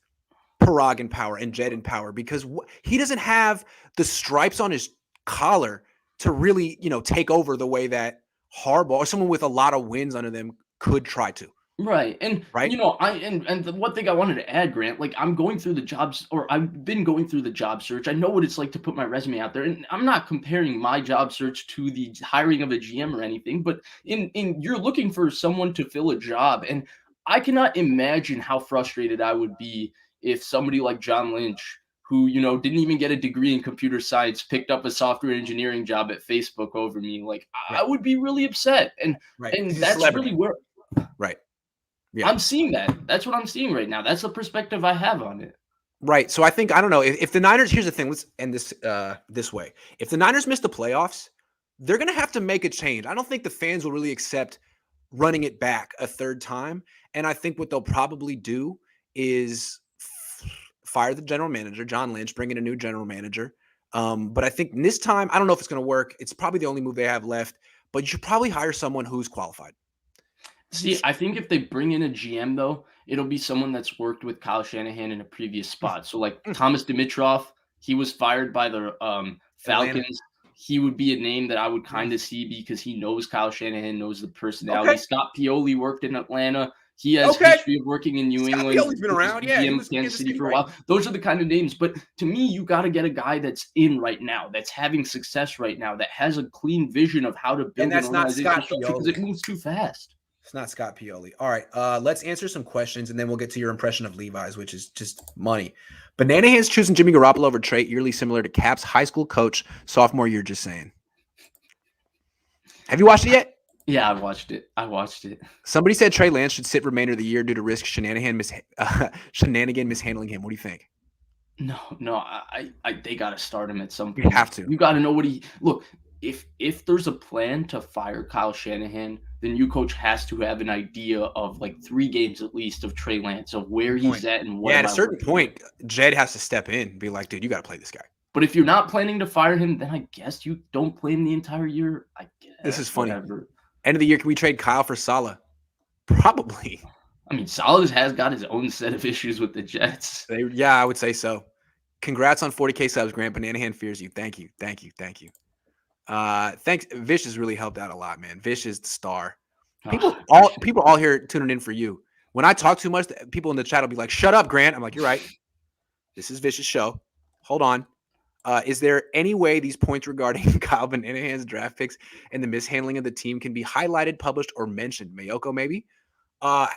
Parag in power and Jed in power because he doesn't have the stripes on his collar to really, take over the way that Harbaugh or someone with a lot of wins under them could try to. Right. And Right? the one thing I wanted to add, Grant, like I'm going through the jobs or I've been going through the job search. I know what it's like to put my resume out there. And I'm not comparing my job search to the hiring of a GM or anything, but in you're looking for someone to fill a job. And I cannot imagine how frustrated I would be if somebody like John Lynch, who, didn't even get a degree in computer science, picked up a software engineering job at Facebook over me. Like I Right. would be really upset. Right. And He's a that's celebrity. really where Right. Yeah. I'm seeing that. That's what I'm seeing right now. That's the perspective I have on it. Right. So I think I don't know if the Niners. Here's the thing. Let's end this way. If the Niners miss the playoffs, they're going to have to make a change. I don't think the fans will really accept running it back a third time. And I think what they'll probably do is fire the general manager, John Lynch, bring in a new general manager. But I think this time, I don't know if it's going to work. It's probably the only move they have left. But you should probably hire someone who's qualified. See, I think if they bring in a GM though, it'll be someone that's worked with Kyle Shanahan in a previous spot. So like Thomas Dimitroff, he was fired by the Atlanta. Falcons. He would be a name that I would kind of see because he knows Kyle Shanahan, knows the personality. Okay. Scott Pioli worked in Atlanta. He has Okay. history of working in New Scott England. Pioli's been He was around. the Yeah, he GM was of Kansas City for a right. while. Those are the kind of names. But to me, you got to get a guy that's in right now, that's having success right now, that has a clean vision of how to build And that's an not organizational Scott structure because Pioli. it moves too fast. It's not Scott Pioli. All right, let's answer some questions, and then we'll get to your impression of Levi's, which is just money. Banana Hands choosing Jimmy Garoppolo over Trey, eerily similar to Cap's high school coach sophomore year. Just saying. Have you watched it yet? Yeah, I watched it. Somebody said Trey Lance should sit remainder of the year due to risk Shanahan mishandling him. What do you think? No, they got to start him at some You point. have to. You got to know what he look. If there's a plan to fire Kyle Shanahan, then you coach has to have an idea of like 3 games at least of Trey Lance, of where he's at and what. Yeah, at a certain point, Jed has to step in and be like, dude, you got to play this guy. But if you're not planning to fire him, then I guess you don't play him the entire year. I guess. This is funny. Whatever. End of the year, can we trade Kyle for Saleh? Probably. I mean, Saleh has got his own set of issues with the Jets. Yeah, I would say so. Congrats on 40K subs, Grant. Banana Hand fears you. Thank you. Thanks. Vish has really helped out a lot, man. Vish is the star. People all here tuning in for you. When I talk too much, people in the chat will be like, "Shut up, Grant." I'm like, "You're right. This is Vish's show. Hold on." Is there any way these points regarding Kyle Banana Hand's draft picks and the mishandling of the team can be highlighted, published, or mentioned? Mayoko, maybe.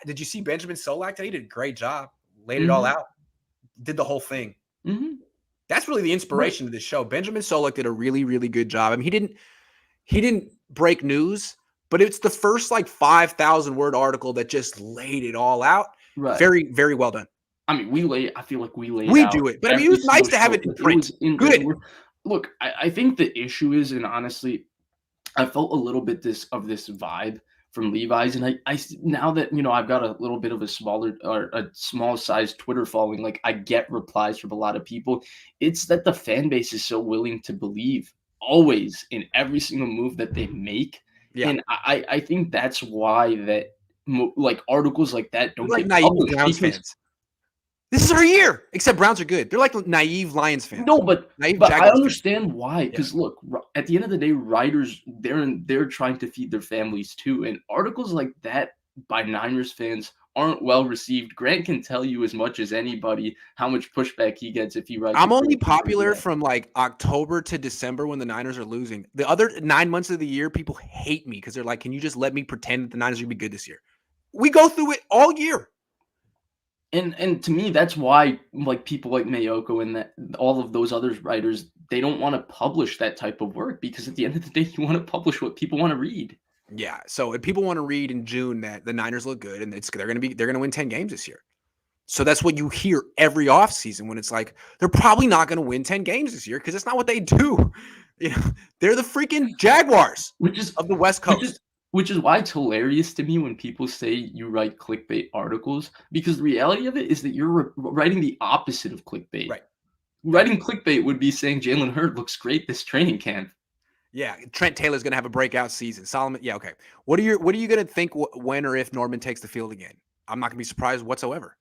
Did you see Benjamin Solak today? He did a great job. Laid it all out. Did the whole thing. Mm-hmm. That's really the inspiration of this show. Benjamin Solak did a really, really good job. I mean, he didn't break news, but it's the first like 5,000 word article that just laid it all out. Right. Very, very well done. I mean, I feel like we laid We out do it, but I mean, it was nice to have it in print. Good. Look, I think the issue is, and honestly, I felt a little bit of this vibe from Levi's, and I now that I've got a little bit of a small size Twitter following, like I get replies from a lot of people. It's that the fan base is so willing to believe always in every single move that they make, and I think that's why that like articles like that don't get naive published. Browns fans. This is our year, except Browns are good. They're like naive Lions fans. No, but I understand why. Because look, at the end of the day, writers they're trying to feed their families too, and articles like that by Niners fans aren't well received. Grant can tell you as much as anybody how much pushback he gets if he writes. I'm only popular from like October to December when the Niners are losing. The other 9 months of the year, people hate me because they're like, "Can you just let me pretend that the Niners are gonna be good this year?" We go through it all year. And to me, that's why like people like Mayoko and all of those other writers, they don't want to publish that type of work because at the end of the day, you want to publish what people want to read. Yeah. So if people want to read in June that the Niners look good and they're gonna win 10 games this year. So that's what you hear every offseason when it's like they're probably not going to win 10 games this year because that's not what they do. They're the freaking Jaguars of the West Coast. Which is why it's hilarious to me when people say you write clickbait articles, because the reality of it is that you're writing the opposite of clickbait. Right. Writing clickbait would be saying Jalen Hurd looks great this training camp. Yeah, Trent Taylor's going to have a breakout season. Solomon, yeah, okay. What are you going to think when or if Norman takes the field again? I'm not going to be surprised whatsoever.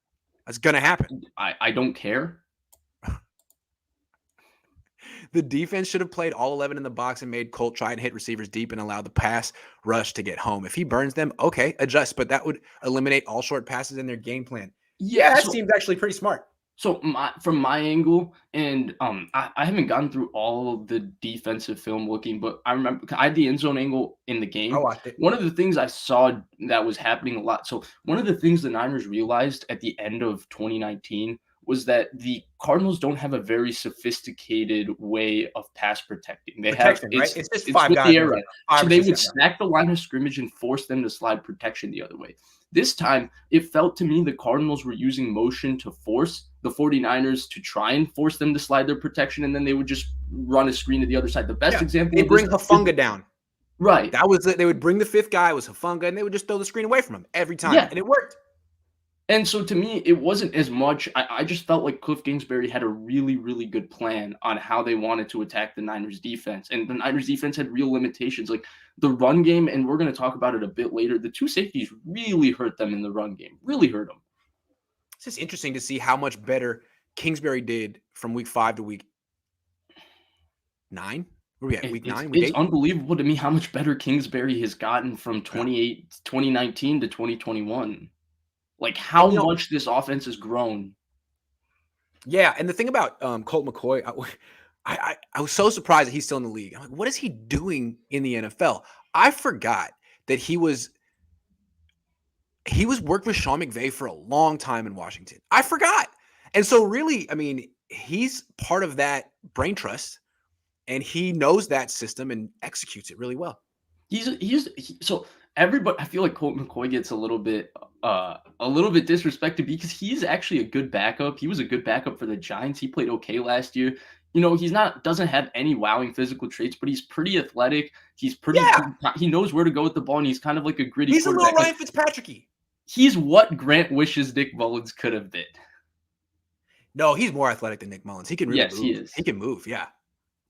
That's gonna happen. I don't care. The defense should have played all 11 in the box and made Colt try and hit receivers deep and allow the pass rush to get home. If he burns them, okay, adjust, but that would eliminate all short passes in their game plan. Yeah, Yeah, that seems actually pretty smart. So from my angle, and I haven't gotten through all of the defensive film looking, but I remember I had the end zone angle in the I game. watched it. One of the things I saw that was happening a lot. So one of the things the Niners realized at the end of 2019 was that the Cardinals don't have a very sophisticated way of pass protecting. They have Protection, right? It's just it's 5 with guys the air moving raid. around, 5 So or they 6 would guys. stack the line of scrimmage and force them to slide protection the other way. This time, it felt to me the Cardinals were using motion to force the 49ers to try and force them to slide their protection, and then they would just run a screen to the other side. The best example They of bring this Hufanga down. right. That was it. They would bring the 5th guy, it was Hufanga, and they would just throw the screen away from him every time. Yeah. And it worked. And so to me, it wasn't as much. I just felt like Cliff Kingsbury had a really, really good plan on how they wanted to attack the Niners defense. And the Niners defense had real limitations. Like the run game, and we're going to talk about it a bit later, the two safeties really hurt them in the run game. Really hurt them. It's just interesting to see how much better Kingsbury did from week 5 to week 9. Where are we at? Week 9? Week It's 8? unbelievable to me how much better Kingsbury has gotten from 2019 to 2021. Like how much this offense has grown. Yeah, and the thing about Colt McCoy, I was so surprised that he's still in the league. I'm like, what is he doing in the NFL? I forgot that he was worked with Sean McVay for a long time in Washington. I forgot. And so really, I mean, he's part of that brain trust, and he knows that system and executes it really well. So everybody, I feel like Colt McCoy gets a little bit disrespected because he's actually a good backup. He was a good backup for the Giants. He played okay last year. You know, doesn't have any wowing physical traits, but he's pretty athletic. He's pretty. He knows where to go with the ball, and he's kind of like a gritty. He's a little Ryan Fitzpatrick-y. He's what Grant wishes Nick Mullins could have been. No, he's more athletic than Nick Mullins. He can really move. He is. He can move, yeah.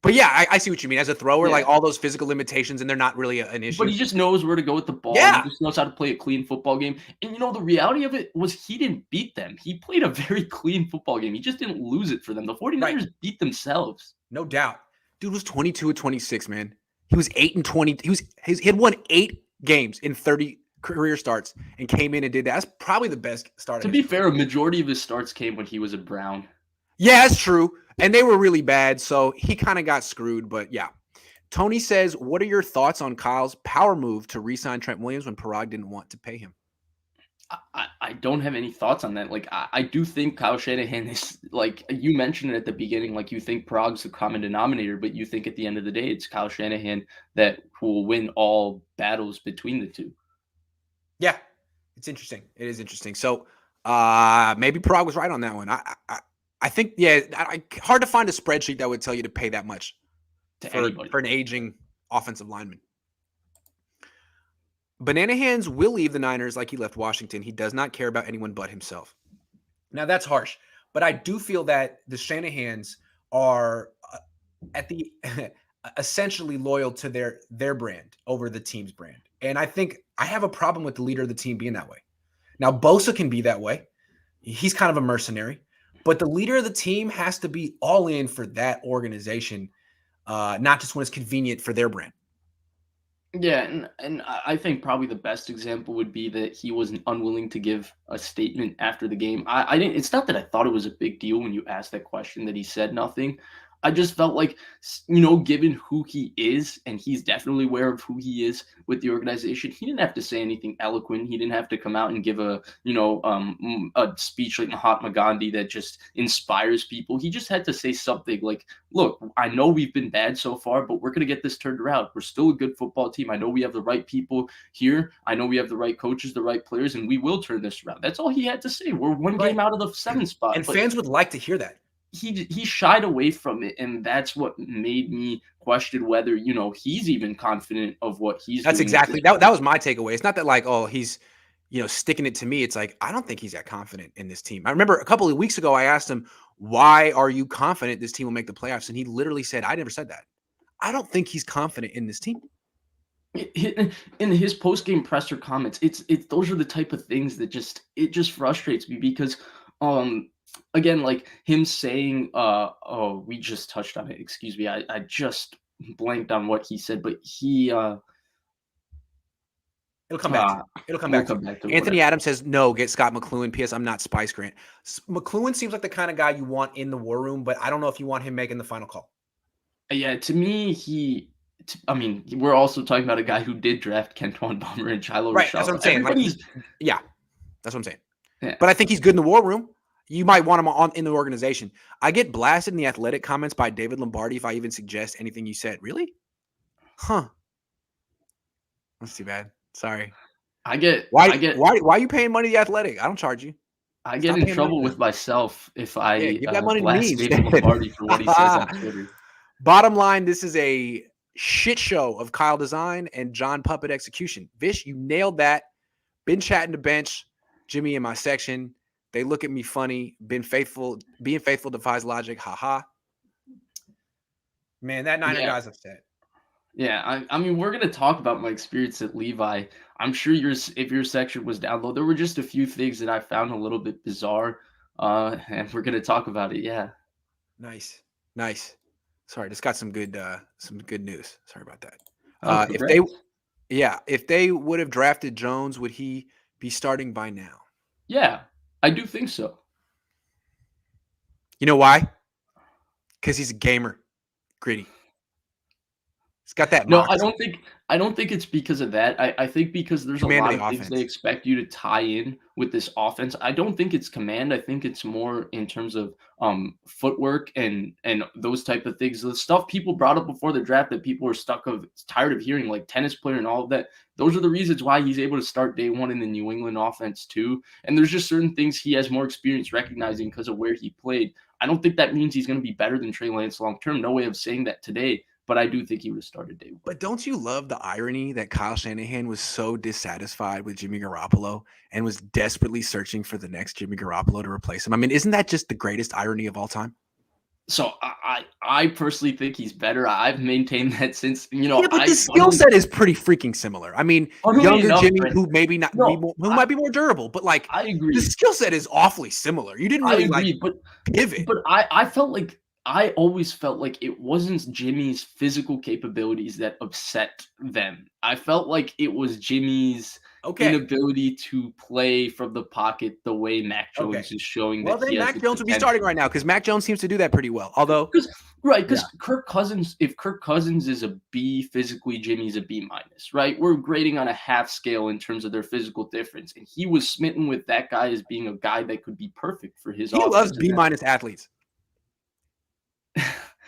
But yeah, I see what you mean. As a thrower, like all those physical limitations, and they're not really an issue. But he just knows where to go with the ball. Yeah. He just knows how to play a clean football game. And, you know, the reality of it was he didn't beat them. He played a very clean football game. He just didn't lose it for them. The 49ers beat themselves. No doubt. Dude was 22-26, man. He was 8-20. He had won 8 games in 30 career starts and came in and did that. That's probably the best start. To be fair, a majority of his starts came when he was a Brown. Yeah, that's true. And they were really bad, so he kind of got screwed. But yeah. Tony says, what are your thoughts on Kyle's power move to re-sign Trent Williams when Parag didn't want to pay him? I don't have any thoughts on that. Like, I do think Kyle Shanahan is, like, you mentioned it at the beginning, like, you think Parag's the common denominator, but you think at the end of the day, it's Kyle Shanahan that will win all battles between the two. Yeah, it's interesting. It is interesting. So maybe Parag was right on that one. I think, hard to find a spreadsheet that would tell you to pay that much for an aging offensive lineman. Banana Hands will leave the Niners like he left Washington. He does not care about anyone but himself. Now, that's harsh, but I do feel that the Shanahans are essentially loyal to their brand over the team's brand. And I think I have a problem with the leader of the team being that way. Now, Bosa can be that way. He's kind of a mercenary. But the leader of the team has to be all in for that organization, not just when it's convenient for their brand. Yeah, and I think probably the best example would be that he was unwilling to give a statement after the game. I didn't. It's not that I thought it was a big deal when you asked that question that he said nothing. I just felt like, you know, given who he is, and he's definitely aware of who he is with the organization, he didn't have to say anything eloquent. He didn't have to come out and give a speech like Mahatma Gandhi that just inspires people. He just had to say something like, look, I know we've been bad so far, but we're going to get this turned around. We're still a good football team. I know we have the right people here. I know we have the right coaches, the right players, and we will turn this around. That's all he had to say. We're one game out of the 7th spot. And fans would like to hear that. He shied away from it, and that's what made me question whether, you know, he's even confident of what he's doing. That's exactly that was my takeaway. It's not that like, oh, he's, you know, sticking it to me. It's like, I don't think he's that confident in this team. I remember a couple of weeks ago I asked him, why are you confident this team will make the playoffs? And he literally said, I never said that. I don't think he's confident in this team. In his post-game presser comments, it's those are the type of things that just frustrates me, because Um, again, like him saying, oh, we just touched on it. Excuse me. I just blanked on what he said, but It'll come back to you. It'll come we'll back to come you. back to Anthony whatever. Adams says, no, get Scott McLuhan. P.S. I'm not Spice Grant. McLuhan seems like the kind of guy you want in the war room, but I don't know if you want him making the final call. Yeah, to me, I mean, we're also talking about a guy who did draft Kenton Bomber and Chilo Right. That's Rochelle. what So I'm saying. Like everybody's, yeah, that's what I'm saying. yeah. But I think he's good in the war room. You might want him in the organization. I get blasted in the athletic comments by David Lombardi if I even suggest anything you said. Really? Huh. That's too bad. Sorry. I get, Why I get, why why are you paying money to the athletic? I don't charge you. I get Stop in paying money trouble to with them. myself if Yeah, I give that money to me blast David instead. Lombardi for what he says on Twitter. Bottom line, this is a shit show of Kyle design and John Puppet execution. Vish, you nailed that. Been chatting to bench, Jimmy in my section. They look at me funny. Being faithful defies logic. Haha. Man, that Niner Yeah, guy's upset. yeah. I mean, we're gonna talk about my experience at Levi. I'm sure if your section was down low, there were just a few things that I found a little bit bizarre, and we're gonna talk about it. Yeah. Nice. Sorry, just got some good news. Sorry about that. Oh, If they congrats. if they would have drafted Jones, would he be starting by now? Yeah, I do think so. You know why? Because he's a gamer, gritty. He's got that No, I moxie, don't think it's because of that. I think because there's a command of lot the of things they offense. expect you to tie in with this offense. I don't think it's command. I think it's more in terms of footwork and those type of things. The stuff people brought up before the draft that people are tired of hearing, like tennis player and all of that. Those are the reasons why he's able to start day one in the New England offense too. And there's just certain things he has more experience recognizing because of where he played. I don't think that means he's going to be better than Trey Lance long term. No way of saying that today. But I do think he would have started day one. But don't you love the irony that Kyle Shanahan was so dissatisfied with Jimmy Garoppolo and was desperately searching for the next Jimmy Garoppolo to replace him? I mean, isn't that just the greatest irony of all time? So I personally think he's better. I've maintained that since Yeah, but the I skill set is pretty freaking similar. I mean, funnily younger enough, Jimmy, Brent, who maybe not be no, more, who might be more durable, but like I the agree. skill set is awfully similar. You didn't I really like agree, pivot. but I felt like I always felt like it wasn't Jimmy's physical capabilities that upset them. I felt like it was Jimmy's Okay. inability to play from the pocket the way Mac Okay. Jones is showing Well, that he then has Mac the Jones would be starting potential. right now because Mac Jones seems to do that pretty well. Although, Because right, yeah, because Kirk Cousins, if Kirk Cousins is a B physically, Jimmy's a B minus, right? We're grading on a half scale in terms of their physical difference, and he was smitten with that guy as being a guy that could be perfect for his he loves offense. B minus athletes.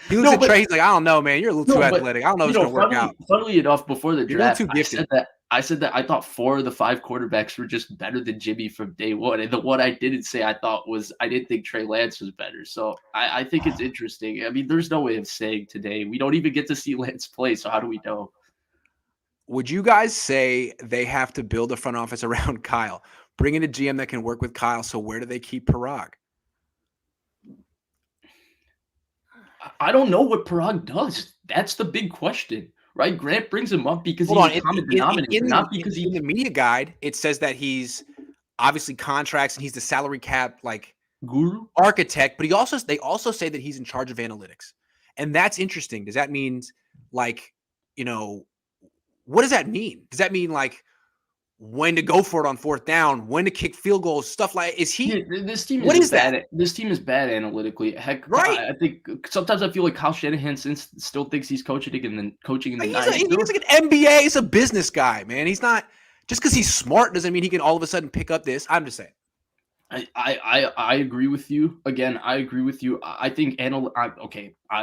He looks No, at but Trey. He's like, I don't know, man. You're a little too no, but athletic. I don't know if it's gonna work out. funnily enough, before the You're a little draft, too gifted. I said that I thought 4 of the 5 quarterbacks were just better than Jimmy from day one. And the one I didn't say I thought was I didn't think Trey Lance was better. So I think it's interesting. I mean, there's no way of saying today. We don't even get to see Lance play. So how do we know? Would you guys say they have to build a front office around Kyle? Bring in a GM that can work with Kyle. So where do they keep Parag? I don't know what Parag does. That's the big question, right? Grant brings him up because Hold he's on. a common denominator, not because In he's the media guide, it says that he's obviously contracts and he's the salary cap like guru. architect, but they also say that he's in charge of analytics. And that's interesting. Does that mean like, you know, what does that mean? Does that mean like when to go for it on fourth down, when to kick field goals, stuff like Yeah, what is that? this team is bad analytically. Heck, Right? I think sometimes I feel like Kyle Shanahan still thinks he's coaching in the '90s. He's like an MBA. He's a business guy, man. He's not just because he's smart doesn't mean he can all of a sudden pick up this. I'm just saying. I agree with you. Again, I agree with you. I think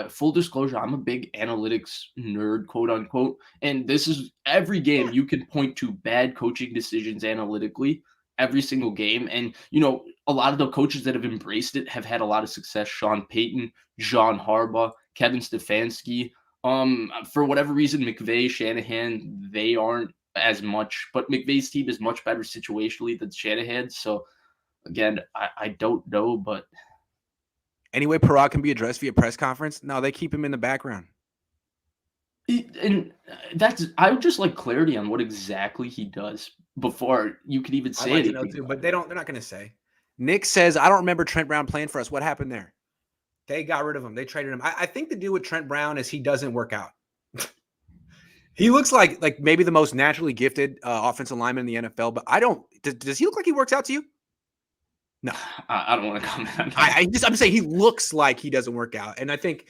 full disclosure, I'm a big analytics nerd, quote unquote. And this is every game Yeah. you can point to bad coaching decisions analytically, every single game. And a lot of the coaches that have embraced it have had a lot of success. Sean Payton, John Harbaugh, Kevin Stefanski. For whatever reason, McVay, Shanahan, they aren't as much, but McVay's team is much better situationally than Shanahan. So again, I don't know, but Any way Parag can be addressed via press conference? No, they keep him in the background. I would just like clarity on what exactly he does before you could even I'd say like to know anything too, about but it. they're not going to say. Nick says, I don't remember Trent Brown playing for us. What happened there? They got rid of him. They traded him. I think the deal with Trent Brown is he doesn't work out. He looks like maybe the most naturally gifted offensive lineman in the NFL, but I don't. Does he look like he works out to you? No, I don't want to comment on that. I'm saying he looks like he doesn't work out, and I think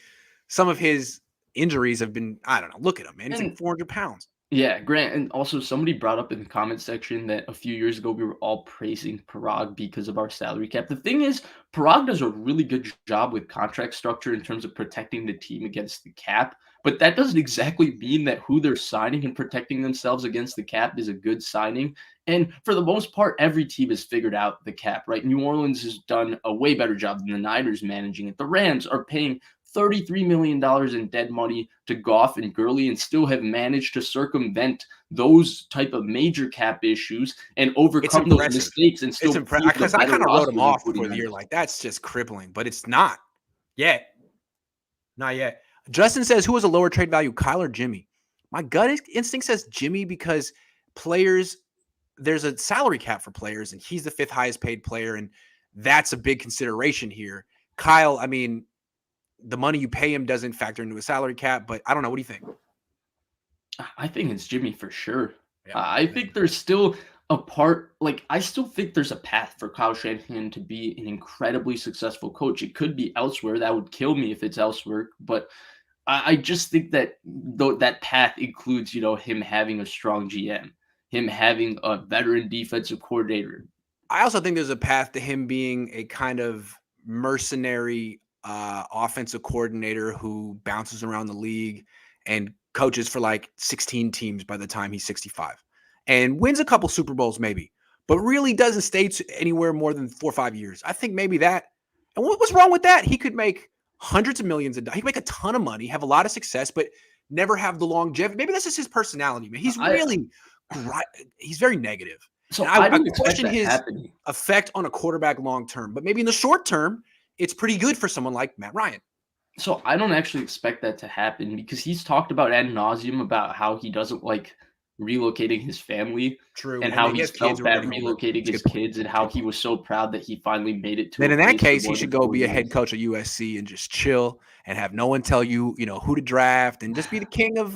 some of his injuries have been. I don't know. Look at him, man. He's like 400 pounds. Yeah, Grant, and also somebody brought up in the comment section that a few years ago we were all praising Parag because of our salary cap. The thing is, Parag does a really good job with contract structure in terms of protecting the team against the cap, but that doesn't exactly mean that who they're signing and protecting themselves against the cap is a good signing. And for the most part, every team has figured out the cap, right? New Orleans has done a way better job than the Niners managing it. The Rams are paying $33 million in dead money to Goff and Gurley and still have managed to circumvent those type of major cap issues and overcome those mistakes and still because I kind of wrote him off before the year. Like, that's just crippling, but it's not yet. Not yet. Justin says, who has a lower trade value, Kyle or Jimmy? My gut instinct says Jimmy because players, there's a salary cap for players, and he's the 5th highest paid player, and that's a big consideration here. Kyle, I mean, the money you pay him doesn't factor into a salary cap, but I don't know. What do you think? I think it's Jimmy for sure. Yeah, I think there's still a part, like, I still think there's a path for Kyle Shanahan to be an incredibly successful coach. It could be elsewhere. That would kill me if it's elsewhere, but I just think that that path includes, him having a strong GM, him having a veteran defensive coordinator. I also think there's a path to him being a kind of mercenary offensive coordinator who bounces around the league and coaches for like 16 teams by the time he's 65 and wins a couple Super Bowls maybe, but really doesn't stay anywhere more than 4 or 5 years. I think maybe that. And what's wrong with that? He could make hundreds of millions of dollars. He could make a ton of money, have a lot of success, but never have the longevity. Maybe that's just his personality, man. He's he's very negative. So I question his effect on a quarterback long term, but maybe in the short term, it's pretty good for someone like Matt Ryan. So I don't actually expect that to happen because he's talked about ad nauseum about how he doesn't like relocating his family. True. And how he felt bad relocating his kids and how he was so proud that he finally made it to. Then in that case, he should go be a head coach at USC and just chill and have no one tell you, who to draft and just be the king of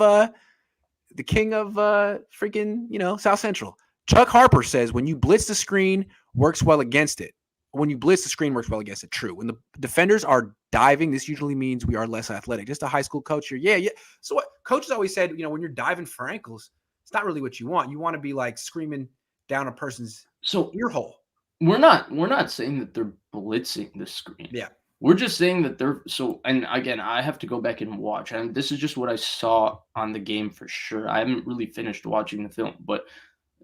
freaking, South Central. Chuck Harper says when you blitz the screen, works well against it. When you blitz the screen, works well against it. True. When the defenders are diving, this usually means we are less athletic. Just a high school coach here. Yeah. So what coaches always said, when you're diving for ankles, it's not really what you want. You want to be like screaming down a person's ear hole. We're not saying that they're blitzing the screen. Yeah. We're just saying that and again, I have to go back and watch. And this is just what I saw on the game for sure. I haven't really finished watching the film, but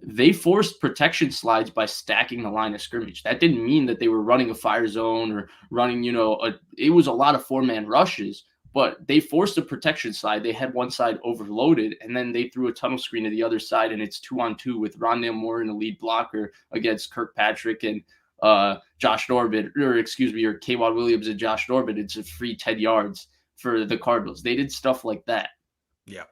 they forced protection slides by stacking the line of scrimmage. That didn't mean that they were running a fire zone or running, it was a lot of 4-man rushes, but they forced a protection slide. They had one side overloaded, and then they threw a tunnel screen to the other side, and it's 2-on-2 with Rondale Moore in the lead blocker against Kirkpatrick and Josh Norman, or K'Wan Williams and Josh Norman. It's a free 10 yards for the Cardinals. They did stuff like that. Yeah.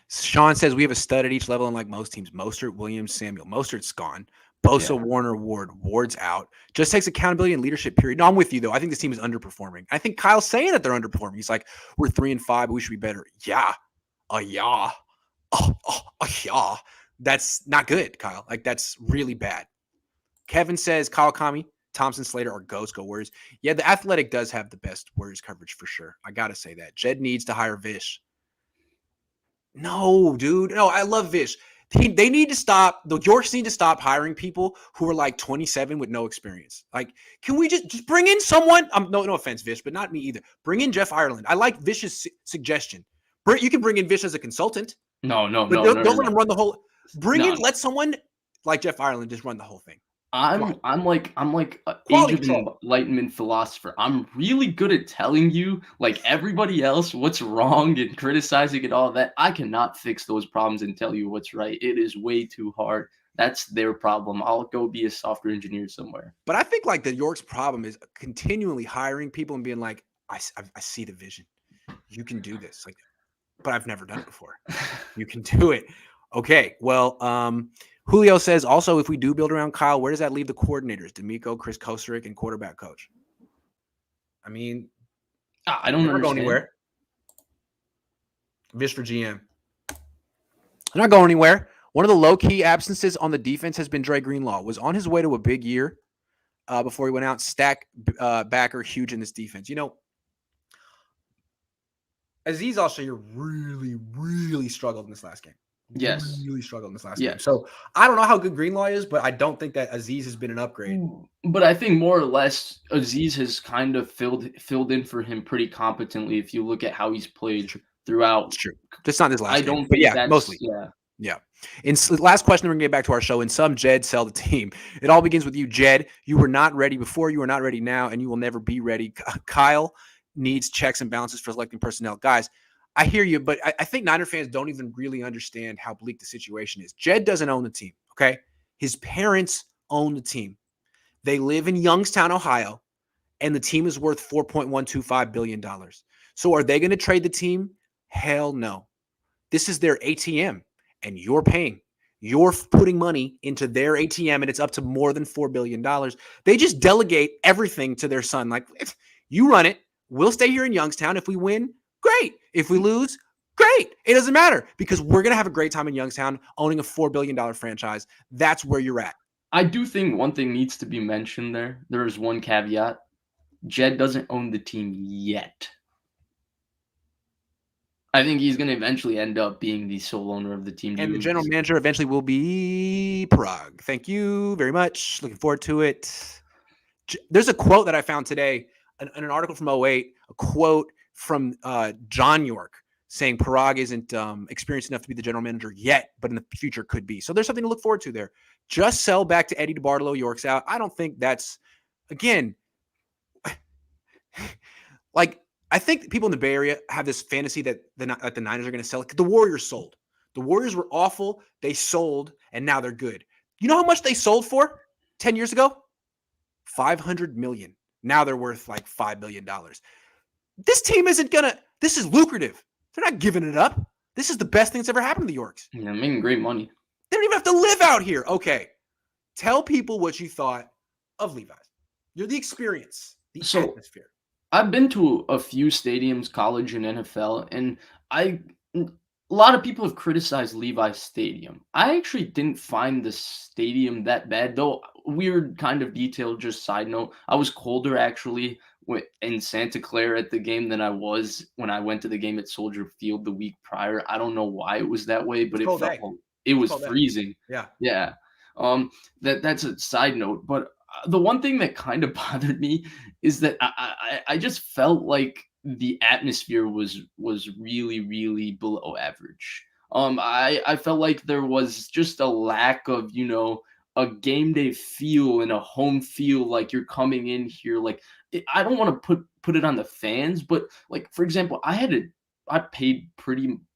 Sean says we have a stud at each level, unlike most teams. Mostert, Williams, Samuel. Mostert's gone. Bosa, Warner, Ward. Ward's out. Just takes accountability and leadership, period. No, I'm with you, though. I think this team is underperforming. I think Kyle's saying that they're underperforming. He's like, we're 3-5, but we should be better. Yeah. Yeah. Yeah. That's not good, Kyle. Like, that's really bad. Kevin says Kyle Kami, Thompson, Slater are ghosts. Go Warriors. Yeah, the Athletic does have the best Warriors coverage for sure. I got to say that. Jed needs to hire Vish. No, dude. No, I love Vish. They need to stop. The Yorks need to stop hiring people who are like 27 with no experience. Like, can we just bring in someone? No offense, Vish, but not me either. Bring in Jeff Ireland. I like Vish's suggestion. You can bring in Vish as a consultant. No. Don't let him run the whole. Let someone like Jeff Ireland just run the whole thing. I'm like age of enlightenment philosopher. I'm really good at telling you, like everybody else, what's wrong and criticizing and all that. I cannot fix those problems and tell you what's right. It is way too hard. That's their problem. I'll go be a software engineer somewhere. But I think like the York's problem is continually hiring people and being like, I see the vision. You can do this. Like, but I've never done it before. You can do it. Okay. Well, Julio says also, if we do build around Kyle, where does that leave the coordinators? D'Amico, Chris Kosterick, and quarterback coach. I mean, I they're don't not going understand. anywhere. Vish for GM. They're not going anywhere. One of the low-key absences on the defense has been Dre Greenlaw. Was on his way to a big year before he went out. Stack backer, huge in this defense. You know, Aziz Al-Shaair really struggled in this last game. Yes. Really struggled in this last game. Yes. So I don't know how good Greenlaw is, but I don't think that Aziz has been an upgrade. But I think more or less Aziz has kind of filled in for him pretty competently if you look at how he's played throughout. It's true. Just not this last I game. don't But think yeah, that's mostly. Yeah. Last question, we're going to get back to our show. In some, Jed, sell the team. It all begins with you, Jed. You were not ready before. You are not ready now, and you will never be ready. Kyle needs checks and balances for selecting personnel. Guys, I hear you, but I think Niner fans don't even really understand how bleak the situation is. Jed doesn't own the team, okay? His parents own the team. They live in Youngstown, Ohio, and the team is worth $4.125 billion. So are they going to trade the team? Hell no. This is their ATM, and you're paying. You're putting money into their ATM, and it's up to more than $4 billion. They just delegate everything to their son. Like, you run it. We'll stay here in Youngstown. If we win, great. If we lose, great. It doesn't matter because we're going to have a great time in Youngstown owning a $4 billion franchise. That's where you're at. I do think one thing needs to be mentioned there. There is one caveat. Jed doesn't own the team yet. I think he's going to eventually end up being the sole owner of the team. And the general manager eventually will be Parag. Thank you very much. Looking forward to it. There's a quote that I found today in an article from '08, a quote from John York saying Parag isn't experienced enough to be the general manager yet, but in the future could be. So there's something to look forward to there. Just sell back to Eddie DeBartolo. York's out. I don't think that's, again, like, I think people in the Bay Area have this fantasy that the Niners are going to sell. The Warriors sold. The Warriors were awful. They sold, and now they're good. You know how much they sold for 10 years ago? $500 million. Now they're worth like $5 billion. This team isn't going to – this is lucrative. They're not giving it up. This is the best thing that's ever happened to the Yorks. Yeah, making great money. They don't even have to live out here. Okay. Tell people what you thought of Levi's. You're the experience, the atmosphere. I've been to a few stadiums, college and NFL, and a lot of people have criticized Levi's Stadium. I actually didn't find the stadium that bad, though. Weird kind of detail, just side note. I was colder actually in Santa Clara at the game than I was when I went to the game at Soldier Field the week prior. I don't know why it was that way, but it was freezing. Yeah. That's a side note, but the one thing that kind of bothered me is that I just felt like the atmosphere was really below average. I felt like there was just a lack of, a game day feel and a home feel, like you're coming in here. Like, I don't want to put it on the fans, but like, for example, I paid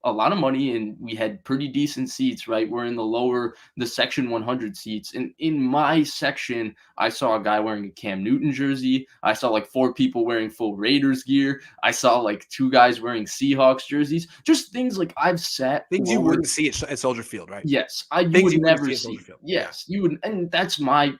a lot of money and we had pretty decent seats, right? We're in the section 100 seats. And in my section, I saw a guy wearing a Cam Newton jersey. I saw like 4 people wearing full Raiders gear. I saw like 2 guys wearing Seahawks jerseys. Just things like I've sat. Things you wouldn't see at Soldier Field, right? Yes. You would never see. Yes. You would. And that's my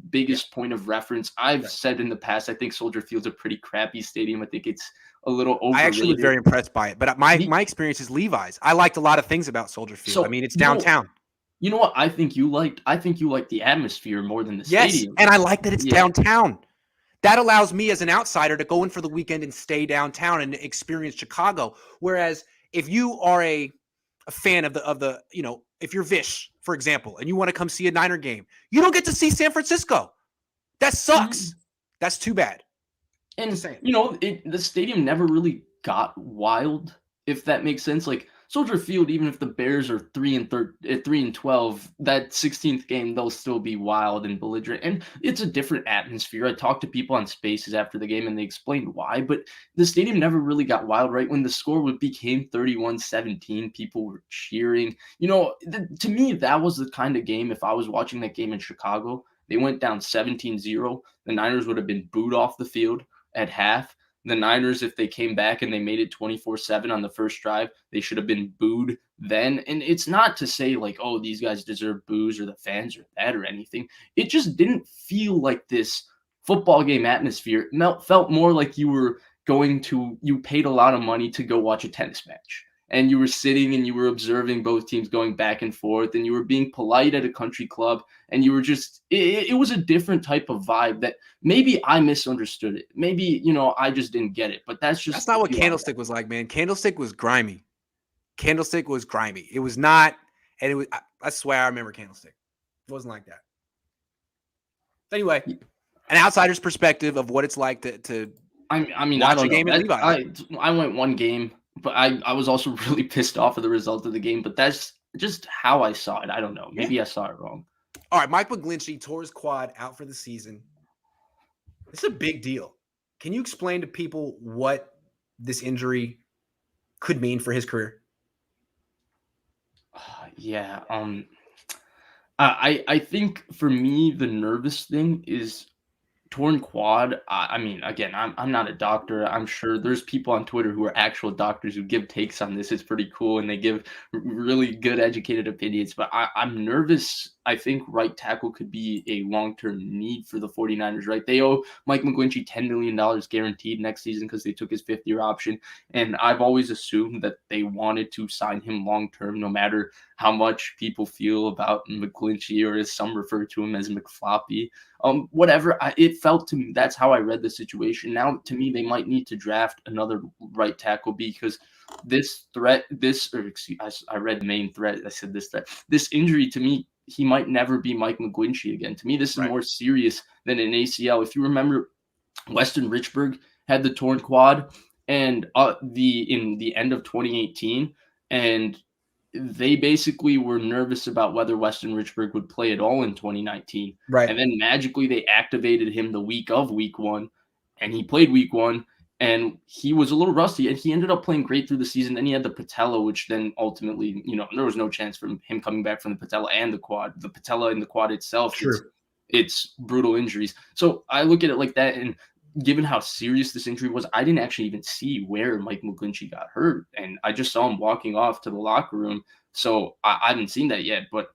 biggest point of reference. I've said in the past, I think Soldier Field's a pretty crappy stadium. I think it's a little overrated. I actually was very impressed by it, but my experience is Levi's. I liked a lot of things about Soldier Field. I mean, it's downtown. You know what I think you liked? I think you liked the atmosphere more than the stadium. And I like that it's downtown. That allows me as an outsider to go in for the weekend and stay downtown and experience Chicago. Whereas if you are a fan of the if you're Vish, for example, and you want to come see a Niner game, you don't get to see San Francisco. That sucks. Mm-hmm. That's too bad. And the stadium never really got wild, if that makes sense. Like Soldier Field, even if the Bears are 3-12, that 16th game they'll still be wild and belligerent, and it's a different atmosphere. I talked to people on Spaces after the game, and they explained why. But the stadium never really got wild, right? When the score became 31-17, people were cheering. To me, that was the kind of game. If I was watching that game in Chicago, they went down 17-0. The Niners would have been booed off the field at half. The Niners, if they came back and they made it 24/7 on the first drive, they should have been booed then. And it's not to say like, oh, these guys deserve boos or the fans are bad or anything. It just didn't feel like this football game atmosphere. It felt more like you paid a lot of money to go watch a tennis match. And you were sitting and you were observing both teams going back and forth, and you were being polite at a country club, and you were just, it was a different type of vibe that maybe I misunderstood it. Maybe, I just didn't get it, but that's That's just not what Candlestick was like, man. Candlestick was grimy. Candlestick was grimy. It was not, and it was, I swear I remember Candlestick. It wasn't like that. Anyway, an outsider's perspective of what it's like to I mean, I watch a don't game know. at Levi. I went one game, but I was also really pissed off of the result of the game, but that's just how I saw it. I don't know. Maybe I saw it wrong. All right, Mike McGlinchey tore his quad out for the season. This is a big deal. Can you explain to people what this injury could mean for his career? Yeah. I think for me the nervous thing is torn quad. I mean, again, I'm not a doctor. I'm sure there's people on Twitter who are actual doctors who give takes on this. It's pretty cool, and they give really good, educated opinions. But I'm nervous. I think right tackle could be a long-term need for the 49ers, right? They owe Mike McGlinchey $10 million guaranteed next season because they took his fifth-year option. And I've always assumed that they wanted to sign him long-term, no matter how much people feel about McGlinchey, or as some refer to him as McFloppy. Whatever. It felt to me, that's how I read the situation. Now, to me, they might need to draft another right tackle because this threat, I read main threat. I said this threat. This injury, to me, he might never be Mike McGlinchey again. To me, this is more serious than an ACL. If you remember, Weston Richburg had the torn quad, and in the end of 2018, and they basically were nervous about whether Weston Richburg would play at all in 2019. Right. And then magically they activated him the week of week one, and he played week one, and he was a little rusty, and he ended up playing great through the season. Then he had the patella, which then ultimately, there was no chance for him coming back from the patella and the quad. The patella and the quad itself, it's brutal injuries. So I look at it like that, and given how serious this injury was, I didn't actually even see where Mike McGlinchey got hurt. And I just saw him walking off to the locker room. So I haven't seen that yet. But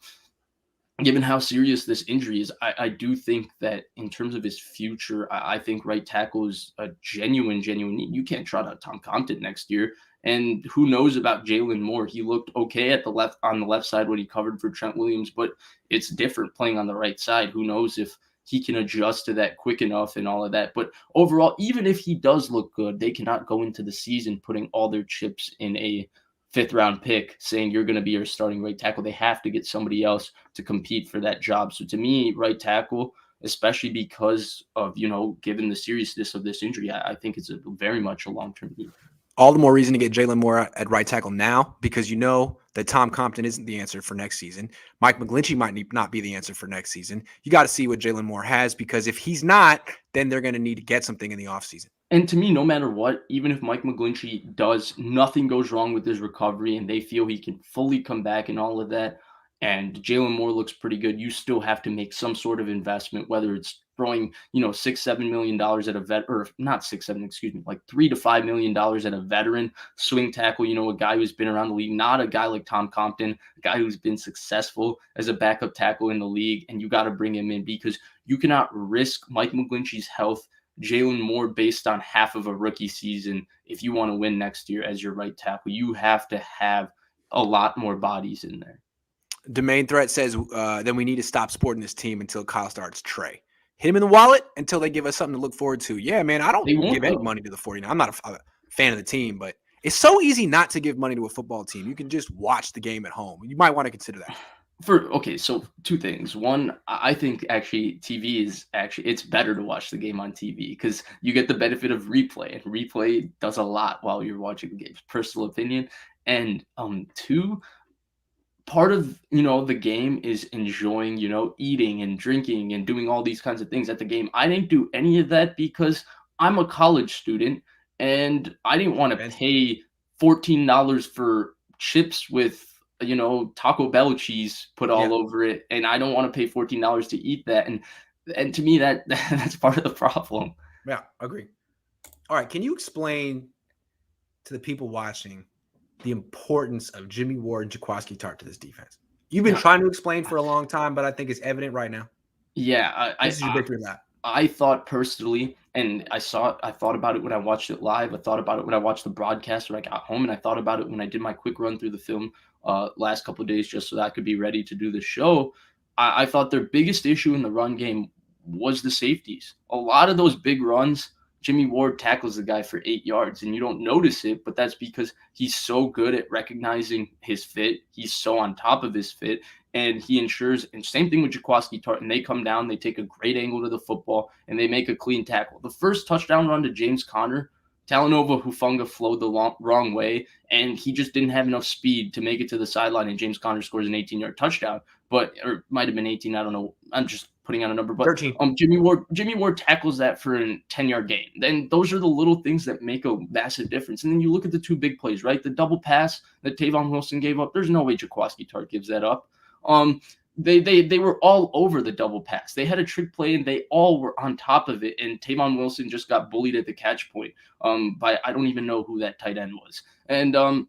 given how serious this injury is, I do think that in terms of his future, I think right tackle is a genuine need. You can't trot out Tom Compton next year. And who knows about Jalen Moore? He looked okay on the left side when he covered for Trent Williams, but it's different playing on the right side. Who knows if he can adjust to that quick enough and all of that. But overall, even if he does look good, they cannot go into the season putting all their chips in a fifth-round pick saying you're going to be your starting right tackle. They have to get somebody else to compete for that job. So to me, right tackle, especially because of, given the seriousness of this injury, I think it's very much a long-term need. All the more reason to get Jalen Moore at right tackle now, because you know that Tom Compton isn't the answer for next season. Mike McGlinchey might not be the answer for next season. You got to see what Jalen Moore has, because if he's not, then they're going to need to get something in the offseason. And to me, no matter what, even if Mike McGlinchey nothing goes wrong with his recovery and they feel he can fully come back and all of that, and Jalen Moore looks pretty good, you still have to make some sort of investment, whether it's throwing, $6-7 million at a vet, or not 6-7, excuse me, like $3 to $5 million at a veteran swing tackle, a guy who's been around the league, not a guy like Tom Compton, a guy who's been successful as a backup tackle in the league, and you got to bring him in because you cannot risk Mike McGlinchey's health, Jalen Moore based on half of a rookie season. If you want to win next year as your right tackle, you have to have a lot more bodies in there. The main threat says then we need to stop supporting this team until Kyle starts Trey. Hit him in the wallet until they give us something to look forward to. Yeah, man, I don't give any money to the 49ers. I'm not a fan of the team, but it's so easy not to give money to a football team. You can just watch the game at home. You might want to consider that. So two things. One, I think actually TV is it's better to watch the game on TV because you get the benefit of replay, and replay does a lot while you're watching the game. Personal opinion. And two, part of the game is enjoying eating and drinking and doing all these kinds of things at the game. I didn't do any of that because I'm a college student and I didn't want to pay $14 for chips with Taco Bell cheese put all over it, and I don't want to pay $14 to eat that. And to me, that's part of the problem. Yeah, agree. All right, can you explain to the people watching the importance of Jimmy Ward and Jaquiski Tartt to this defense? You've been trying to explain for a long time, but I think it's evident right now. Yeah, This is your victory lap. I thought personally, and I thought about it when I watched it live. I thought about it when I watched the broadcast when I got home, and I thought about it when I did my quick run through the film last couple of days, just so that I could be ready to do the show. I thought their biggest issue in the run game was the safeties. A lot of those big runs, Jimmy Ward tackles the guy for 8 yards, and you don't notice it, but that's because he's so good at recognizing his fit. He's so on top of his fit, and he ensures, and same thing with Jaquiski Tartt, and they come down, they take a great angle to the football, and they make a clean tackle. The first touchdown run to James Conner, Talanoa Hufanga flowed the wrong way, and he just didn't have enough speed to make it to the sideline, and James Conner scores an 18-yard touchdown, or it might have been 18, I don't know. I'm just putting out a number, but 13. Jimmy Ward tackles that for a 10-yard gain. Then those are the little things that make a massive difference. And then you look at the two big plays, right? The double pass that Tavon Wilson gave up. There's no way Jaquiski Tartt gives that up. They were all over the double pass. They had a trick play and they all were on top of it. And Tavon Wilson just got bullied at the catch point by I don't even know who that tight end was. And the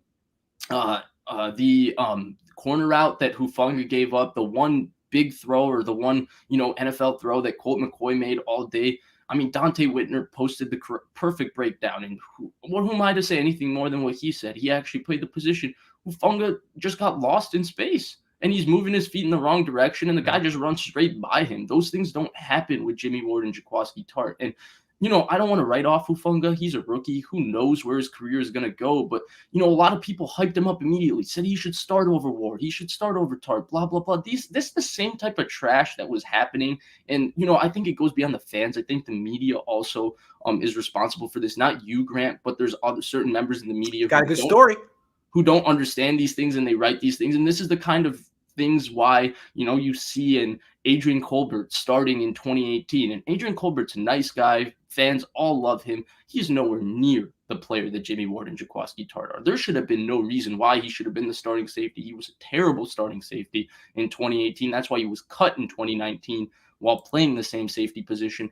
corner route that Hufanga gave up, the one big throw or the one NFL throw that Colt McCoy made all day. I mean, Dante Whitner posted the perfect breakdown, and who am I to say anything more than what he said? He actually played the position. Hufanga just got lost in space, and he's moving his feet in the wrong direction, and the guy just runs straight by him. Those things don't happen with Jimmy Ward and Jaquiski Tartt. And I don't want to write off Hufanga. He's a rookie. Who knows where his career is going to go? But, a lot of people hyped him up immediately, said he should start over Ward. He should start over Tartt, blah, blah, blah. This is the same type of trash that was happening. And, I think it goes beyond the fans. I think the media also is responsible for this. Not you, Grant, but there's other certain members in the media Got a good story. Who don't understand these things, and they write these things. And this is the kind of things why, you see in Adrian Colbert starting in 2018. And Adrian Colbert's a nice guy. Fans all love him. He's nowhere near the player that Jimmy Ward and Jaquiski Tartt are. There should have been no reason why he should have been the starting safety. He was a terrible starting safety in 2018. That's why he was cut in 2019 while playing the same safety position.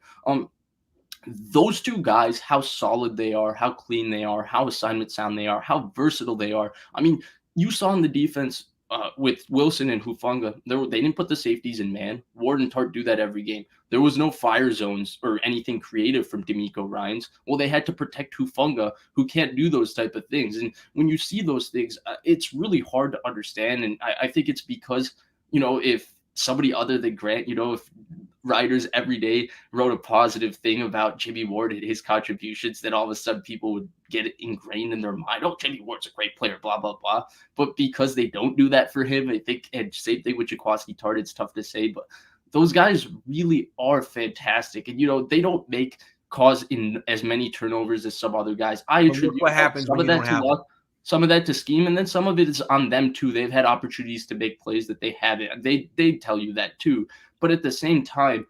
Those two guys, how solid they are, how clean they are, how assignment sound they are, how versatile they are. I mean, you saw in the defense with Wilson and Hufanga, they didn't put the safeties in man. Ward and Tartt do that every game. There was no fire zones or anything creative from D'Amico Ryans. Well, they had to protect Hufanga, who can't do those type of things. And when you see those things, it's really hard to understand. And I think it's because, if somebody other than Grant, if writers every day wrote a positive thing about Jimmy Ward and his contributions, then all of a sudden people would get it ingrained in their mind. Oh, Jimmy Ward's a great player, blah, blah, blah. But because they don't do that for him, I think, and same thing with Jaquiski Tartt, it's tough to say, but those guys really are fantastic. And, they don't cause in as many turnovers as some other guys. I attribute what happens some when of you that don't have to luck, some of that to scheme, and then some of it is on them too. They've had opportunities to make plays that they haven't. They tell you that too. But at the same time,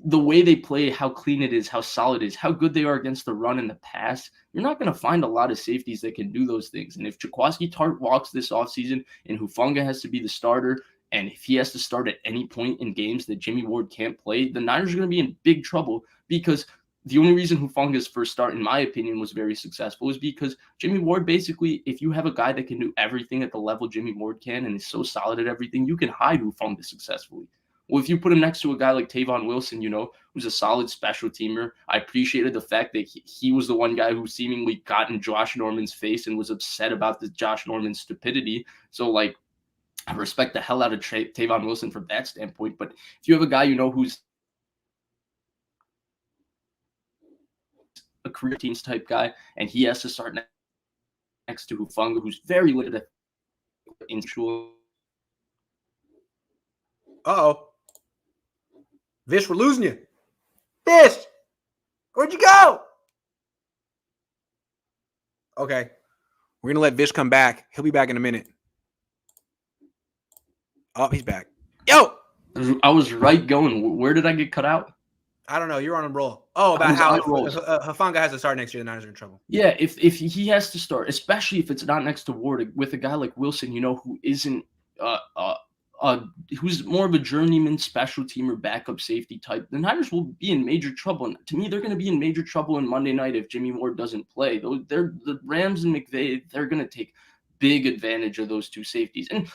the way they play, how clean it is, how solid it is, how good they are against the run and the pass, you're not going to find a lot of safeties that can do those things. And if Jaquiski Tartt walks this offseason and Hufanga has to be the starter, and if he has to start at any point in games that Jimmy Ward can't play, the Niners are going to be in big trouble, because the only reason Hufanga's first start, in my opinion, was very successful is because Jimmy Ward, basically, if you have a guy that can do everything at the level Jimmy Ward can and is so solid at everything, you can hide Hufanga successfully. Well, if you put him next to a guy like Tavon Wilson, who's a solid special teamer, I appreciated the fact that he was the one guy who seemingly got in Josh Norman's face and was upset about the Josh Norman stupidity. So, I respect the hell out of Tavon Wilson from that standpoint. But if you have a guy, who's a career teams type guy, and he has to start next to Hufanga, who's very limited at individual. Uh-oh. Vish, we're losing you. Vish, where'd you go? Okay. We're going to let Vish come back. He'll be back in a minute. Oh, he's back. Yo! I was right going. Where did I get cut out? I don't know. You're on a roll. Oh, about how if Hufanga has to start next year, the Niners are in trouble. Yeah, if he has to start, especially if it's not next to Ward, with a guy like Wilson, who isn't who's more of a journeyman special team or backup safety type, the Niners will be in major trouble. And to me, they're going to be in major trouble on Monday night if Jimmy Ward doesn't play. They're the Rams and McVay. They're going to take big advantage of those two safeties. And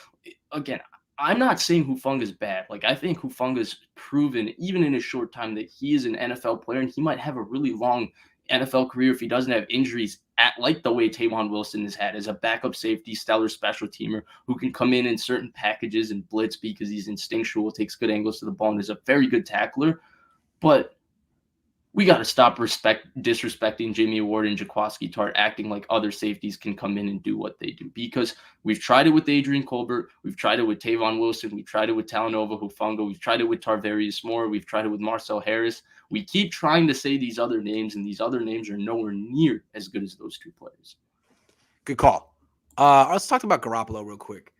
again, I'm not saying Hufanga is bad. Like I think Hufanga's proven, even in a short time, that he is an NFL player and he might have a really long NFL career if he doesn't have injuries at like the way Tavon Wilson has had as a backup safety, stellar special teamer who can come in certain packages and blitz because he's instinctual, takes good angles to the ball, and is a very good tackler. But we got to stop disrespecting Jimmy Ward and Jaquaski Tart, acting like other safeties can come in and do what they do. Because we've tried it with Adrian Colbert, we've tried it with Tavon Wilson, we've tried it with Talanoa Hufanga, we've tried it with Tarvarius Moore, we've tried it with Marcel Harris. We keep trying to say these other names, and these other names are nowhere near as good as those two players. Good call. Let's talk about Garoppolo real quick.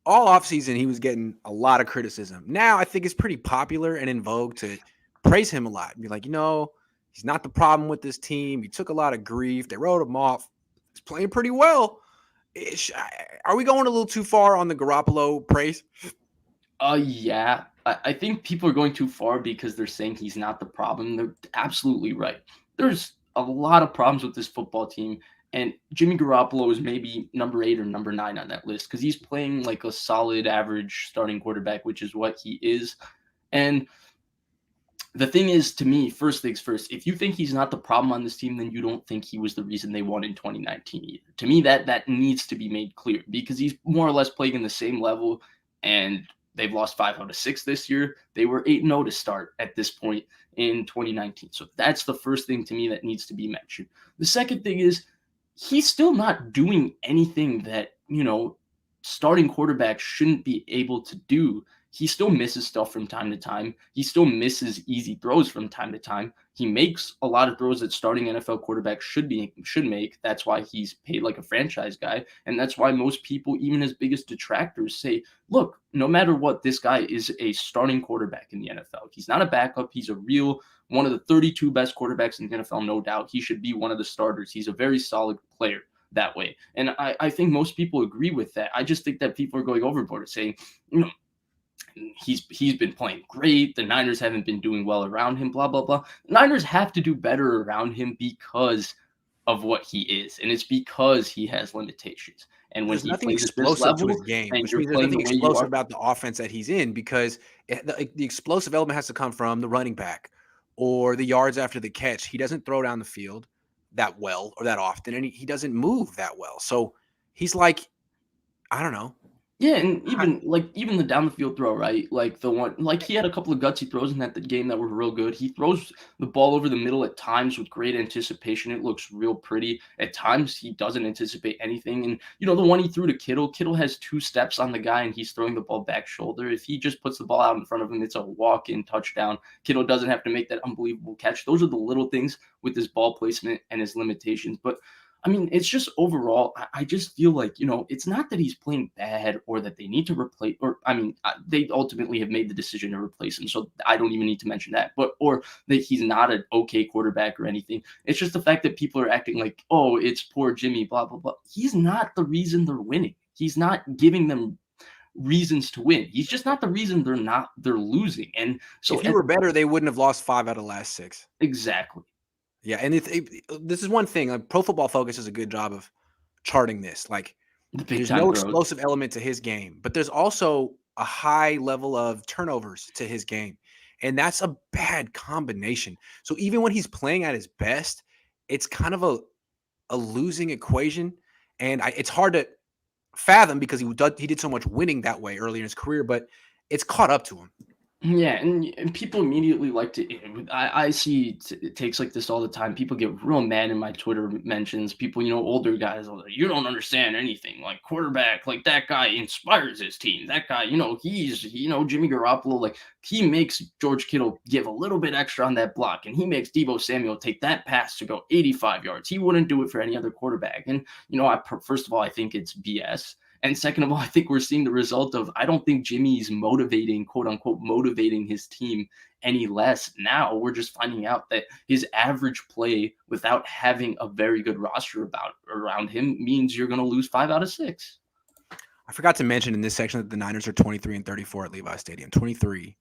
All offseason, he was getting a lot of criticism. Now, I think it's pretty popular and in vogue to praise him a lot. Be like, he's not the problem with this team. He took a lot of grief. They wrote him off. He's playing pretty well. Are we going a little too far on the Garoppolo praise? Yeah. I think people are going too far because they're saying he's not the problem. They're absolutely right. There's a lot of problems with this football team. And Jimmy Garoppolo is maybe number 8 or number 9 on that list because he's playing like a solid average starting quarterback, which is what he is. And the thing is, to me, first things first, if you think he's not the problem on this team, then you don't think he was the reason they won in 2019 either. To me, that needs to be made clear because he's more or less playing in the same level, and they've lost 5 out of 6 this year. They were 8-0 to start at this point in 2019. So that's the first thing to me that needs to be mentioned. The second thing is he's still not doing anything that, starting quarterbacks shouldn't be able to do. He still misses stuff from time to time. He still misses easy throws from time to time. He makes a lot of throws that starting NFL quarterbacks should make. That's why he's paid like a franchise guy. And that's why most people, even his biggest detractors, say, look, no matter what, this guy is a starting quarterback in the NFL. He's not a backup. He's a real one of the 32 best quarterbacks in the NFL, no doubt. He should be one of the starters. He's a very solid player that way. And I think most people agree with that. I just think that people are going overboard saying, he's been playing great. The Niners haven't been doing well around him, blah, blah, blah. The Niners have to do better around him because of what he is. And it's because he has limitations. And when there's he nothing plays explosive at this to level, his game, and which you're means there's playing nothing the way you explosive are, about the offense that he's in because the explosive element has to come from the running back or the yards after the catch. He doesn't throw down the field that well or that often, and he doesn't move that well. So he's like, I don't know. yeah, and even the down the field throw, right? Like the one, like he had a couple of gutsy throws in that the game that were real good. He throws the ball over the middle at times with great anticipation. It looks real pretty. At times he doesn't anticipate anything. And the one he threw to Kittle has 2 steps on the guy and he's throwing the ball back shoulder. If he just puts the ball out in front of him, it's a walk-in touchdown. Kittle doesn't have to make that unbelievable catch. Those are the little things with his ball placement and his limitations. But I mean, it's just overall, I just feel like, it's not that he's playing bad or that they need to replace, or I mean, they ultimately have made the decision to replace him. So I don't even need to mention that, or that he's not an okay quarterback or anything. It's just the fact that people are acting like, oh, it's poor Jimmy, blah, blah, blah. He's not the reason they're winning. He's not giving them reasons to win. He's just not the reason they're losing. And so If he were better, they wouldn't have lost 5 out of the last 6. exactly. Yeah, and this is one thing. Like Pro Football Focus does a good job of charting this. Like, The big there's time no throws. explosive element to his game, but there's also a high level of turnovers to his game, and that's a bad combination. So even when he's playing at his best, it's kind of a losing equation, and it's hard to fathom because he did so much winning that way early in his career, but it's caught up to him. Yeah, and people immediately like to. I see takes like this all the time. People get real mad in my Twitter mentions. People, older guys, are like, you don't understand anything. Like quarterback, like that guy inspires his team. That guy, he's, Jimmy Garoppolo, like he makes George Kittle give a little bit extra on that block, and he makes Deebo Samuel take that pass to go 85 yards. He wouldn't do it for any other quarterback. And first of all, I think it's BS. And second of all, I think we're seeing the result of, I don't think Jimmy's quote unquote, motivating his team any less. Now we're just finding out that his average play without having a very good roster around him means you're going to lose 5 out of 6. I forgot to mention in this section that the Niners are 23-34 at Levi Stadium. 23-34.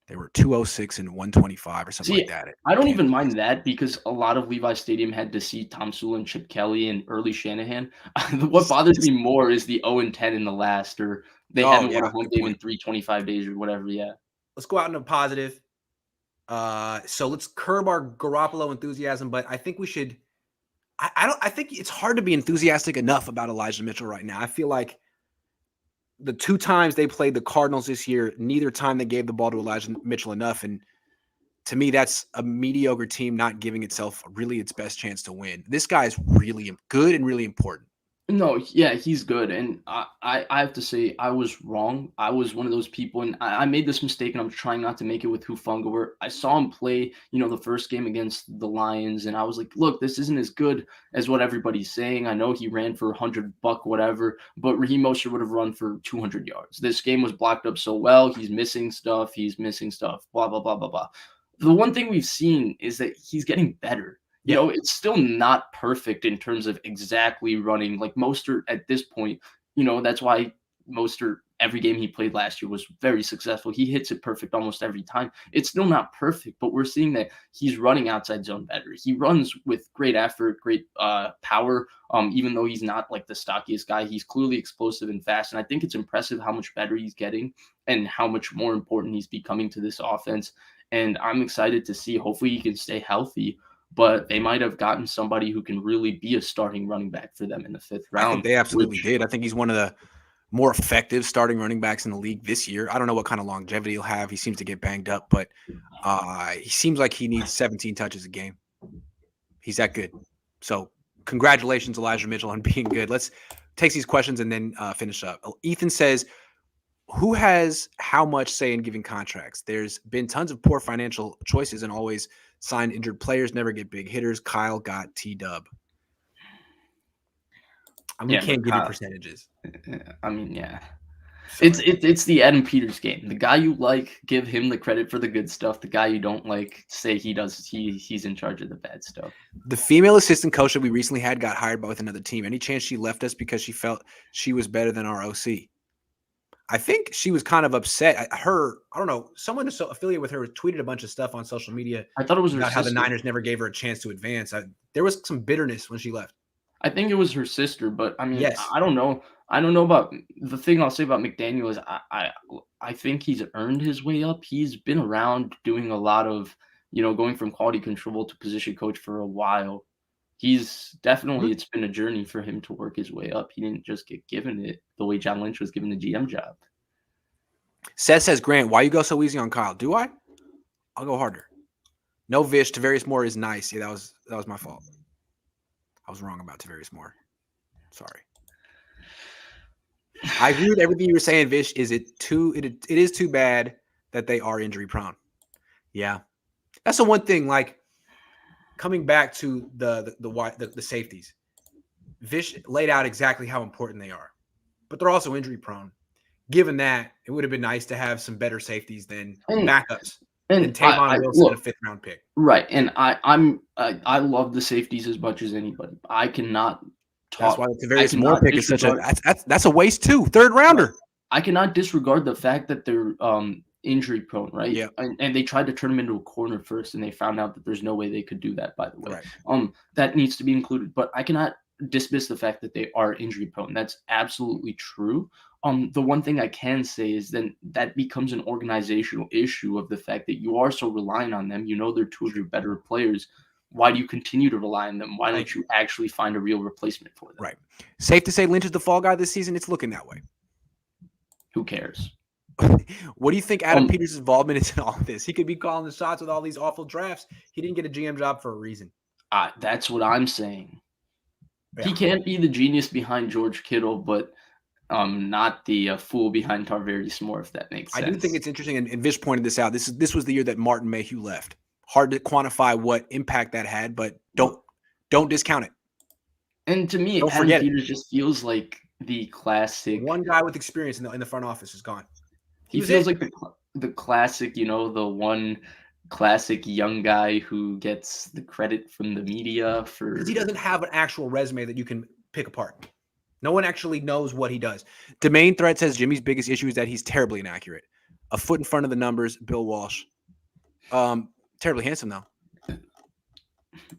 They were 206 and 125 or something like See, that at I don't even Kansas. mind that because a lot of Levi Stadium had to see Tom Sula, Chip Kelly, and early Shanahan. What bothers me more is the 0-10 in the last, or they Oh haven't won yeah, a home good game in point. 325 days or whatever. Yeah. Let's go out in a positive. So let's curb our Garoppolo enthusiasm, but I think we should. I don't. I think it's hard to be enthusiastic enough about Elijah Mitchell right now. I feel like the 2 times they played the Cardinals this year, neither time they gave the ball to Elijah Mitchell enough, and to me, that's a mediocre team not giving itself really its best chance to win. This guy is really good and really important. No, yeah, he's good, and I have to say I was wrong. I was one of those people, and I made this mistake, and I'm trying not to make it with Hufanga, where I saw him play, the first game against the Lions, and I was like, look, this isn't as good as what everybody's saying. I know he ran for 100 buck whatever, but Raheem Mostert would have run for 200 yards. This game was blocked up so well. He's missing stuff. He's missing stuff. Blah blah blah blah blah. The one thing we've seen is that he's getting better. Yeah. It's still not perfect in terms of exactly running like Mostert at this point. That's why Mostert every game he played last year was very successful. He hits it perfect almost every time. It's still not perfect, but we're seeing that he's running outside zone better. He runs with great effort, great power. Even though he's not like the stockiest guy, he's clearly explosive and fast. And I think it's impressive how much better he's getting and how much more important he's becoming to this offense. And I'm excited to see. Hopefully, he can stay healthy. But they might have gotten somebody who can really be a starting running back for them in the 5th I think round. they absolutely Which did. I think he's one of the more effective starting running backs in the league this year. I don't know what kind of longevity he'll have. He seems to get banged up, but he seems like he needs 17 touches a game. He's that good. So congratulations, Elijah Mitchell, on being good. Let's take these questions and then finish up. Ethan says, who has how much say in giving contracts? There's been tons of poor financial choices and always sign injured players, never get big hitters. Kyle got T-Dub. I mean, we can't give you percentages. I mean, yeah. Sorry. It's the Adam Peters game. The guy you like, give him the credit for the good stuff. The guy you don't like, say he's in charge of the bad stuff. The female assistant coach that we recently had got hired by with another team. Any chance she left us because she felt she was better than our OC? I think she was kind of upset. I don't know, someone affiliated with her tweeted a bunch of stuff on social media. I thought it was her about how sister. the Niners never gave her a chance to advance. There was some bitterness when she left. I think it was her sister, but I mean, Yes. I don't know. I don't know about the thing I'll say about McDaniel is I think he's earned his way up. He's been around doing a lot of, going from quality control to position coach for a while. He's definitely, it's been a journey for him to work his way up. He didn't just get given it the way John Lynch was given the GM job. Seth says, Grant, why you go so easy on Kyle? Do I? I'll go harder. No Vish. Tavarius Moore is nice. Yeah, that was my fault. I was wrong about Tavarius Moore. Sorry. I agree with everything you were saying, Vish. It is too bad that they are injury prone. Yeah. That's the one thing, like coming back to the safeties. Vish laid out exactly how important they are. But they're also injury prone. Given that, it would have been nice to have some better safeties than backups. And Tavon Wilson, a 5th round pick. Right. And I love the safeties as much as anybody. I cannot talk. That's why the Tavarius Moore pick is such that's a waste too. 3rd rounder. Right. I cannot disregard the fact that they're injury prone, right? Yeah. And they tried to turn him into a corner first, and they found out that there's no way they could do that, by the way. Right. That needs to be included. But I cannot dismiss the fact that they are injury prone. That's absolutely true. The one thing I can say is then that becomes an organizational issue of the fact that you are so reliant on them. They're 2 of your better players. Why do you continue to rely on them? Why don't you actually find a real replacement for them? Right. Safe to say Lynch is the fall guy this season? It's looking that way. Who cares? What do you think Adam Peters' involvement is in all of this? He could be calling the shots with all these awful drafts. He didn't get a GM job for a reason. That's what I'm saying. Yeah. He can't be the genius behind George Kittle, but not the fool behind Tarvarius Moore, if that makes sense. I do think it's interesting, and Vish pointed this out. This was the year that Martin Mayhew left. Hard to quantify what impact that had, but don't discount it. And to me, Adam Peters just feels like the classic. One guy with experience in the front office is gone. He feels like the classic, the one classic young guy who gets the credit from the media for. Because he doesn't have an actual resume that you can pick apart. No one actually knows what he does. Domain Threat says Jimmy's biggest issue is that he's terribly inaccurate. A foot in front of the numbers, Bill Walsh. Terribly handsome, though.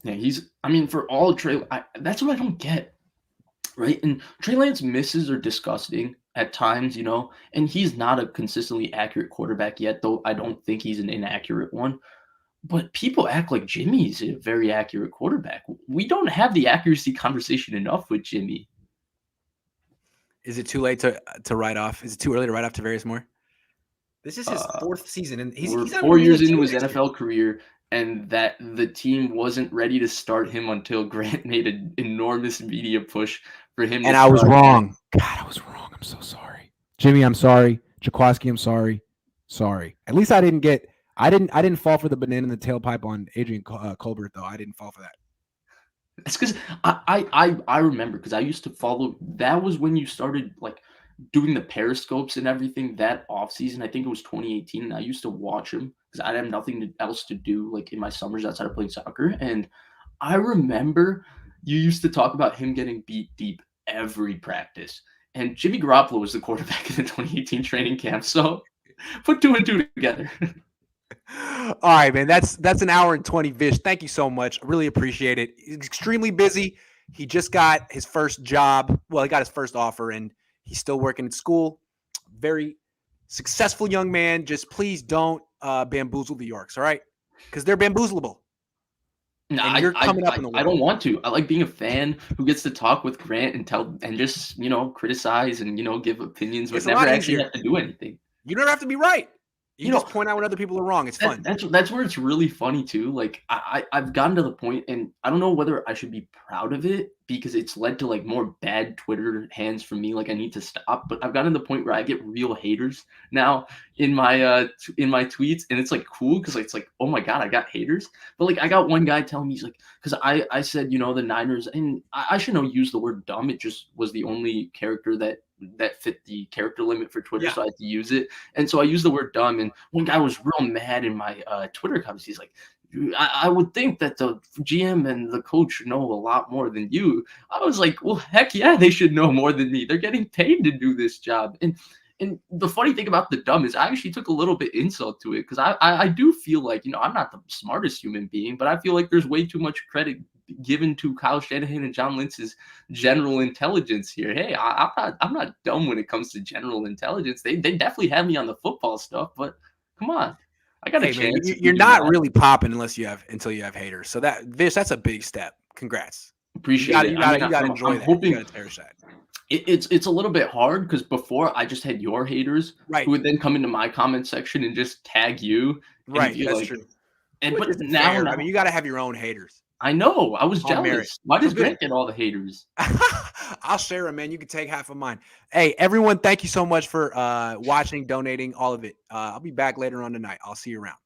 Yeah, for all Trey, that's what I don't get, right? And Trey Lance misses are disgusting at times, and he's not a consistently accurate quarterback yet, though I don't think he's an inaccurate one. But people act like Jimmy's a very accurate quarterback. We don't have the accuracy conversation enough with Jimmy. Is it too late to write off? Is it too early to write off Tavarius Moore? This is his 4th season, and he's 4 years into his NFL career, and that the team wasn't ready to start him until Grant made an enormous media push for him. And I was wrong. God, I was wrong. I'm so sorry, Jimmy. I'm sorry, Jaquaski. I'm sorry. Sorry. At least I didn't fall for the banana in the tailpipe on Adrian Colbert, though. I didn't fall for that. It's because I remember, because I used to follow. That was when you started doing the periscopes and everything that offseason. I think it was 2018, and I used to watch him because I'd have nothing else to do in my summers outside of playing soccer. And I remember you used to talk about him getting beat deep every practice. And Jimmy Garoppolo was the quarterback in the 2018 training camp. So put 2 and 2 together. All right, man. That's an hour and 20, Vish. Thank you so much. I really appreciate it. He's extremely busy. He just got his first job. Well, he got his first offer, and he's still working at school. Very successful young man. Just please don't bamboozle the Yorks, all right? Because they're bamboozleable. No, you're coming up in the world. I don't want to. I like being a fan who gets to talk with Grant and just criticize and give opinions, but never actually have to do anything. You don't have to be right. You just point out when other people are wrong. It's fun. That's where it's really funny too. I've gotten to the point, and I don't know whether I should be proud of it because it's led to more bad Twitter hands from me. I need to stop, but I've gotten to the point where I get real haters now in my tweets, and it's cool because it's oh my god, I got haters. But I got one guy telling me, he's because I said the Niners, and I shouldn't use the word dumb. It just was the only character that fit the character limit for Twitter, so I had to use it. And so I used the word dumb, and one guy was real mad in my Twitter comments. He's like, I would think that the GM and the coach know a lot more than you. I was like, well, heck yeah, they should know more than me. They're getting paid to do this job. And the funny thing about the dumb is I actually took a little bit insult to it because I do feel like, I'm not the smartest human being, but I feel like there's way too much credit given to Kyle Shanahan and John Lynch's general intelligence here. Hey, I'm not dumb when it comes to general intelligence. They definitely have me on the football stuff, but come on, I got a chance. You're not really popping until you have haters. So that's a big step. Congrats. Appreciate it. You got to enjoy that. Hoping, you got to tear aside. It's a little bit hard because before I just had your haters who would then come into my comment section and just tag you. Right, that's true. But now, you got to have your own haters. I know. I was jealous. Why does Grant get all the haters? I'll share them, man. You can take half of mine. Hey, everyone, thank you so much for watching, donating, all of it. I'll be back later on tonight. I'll see you around.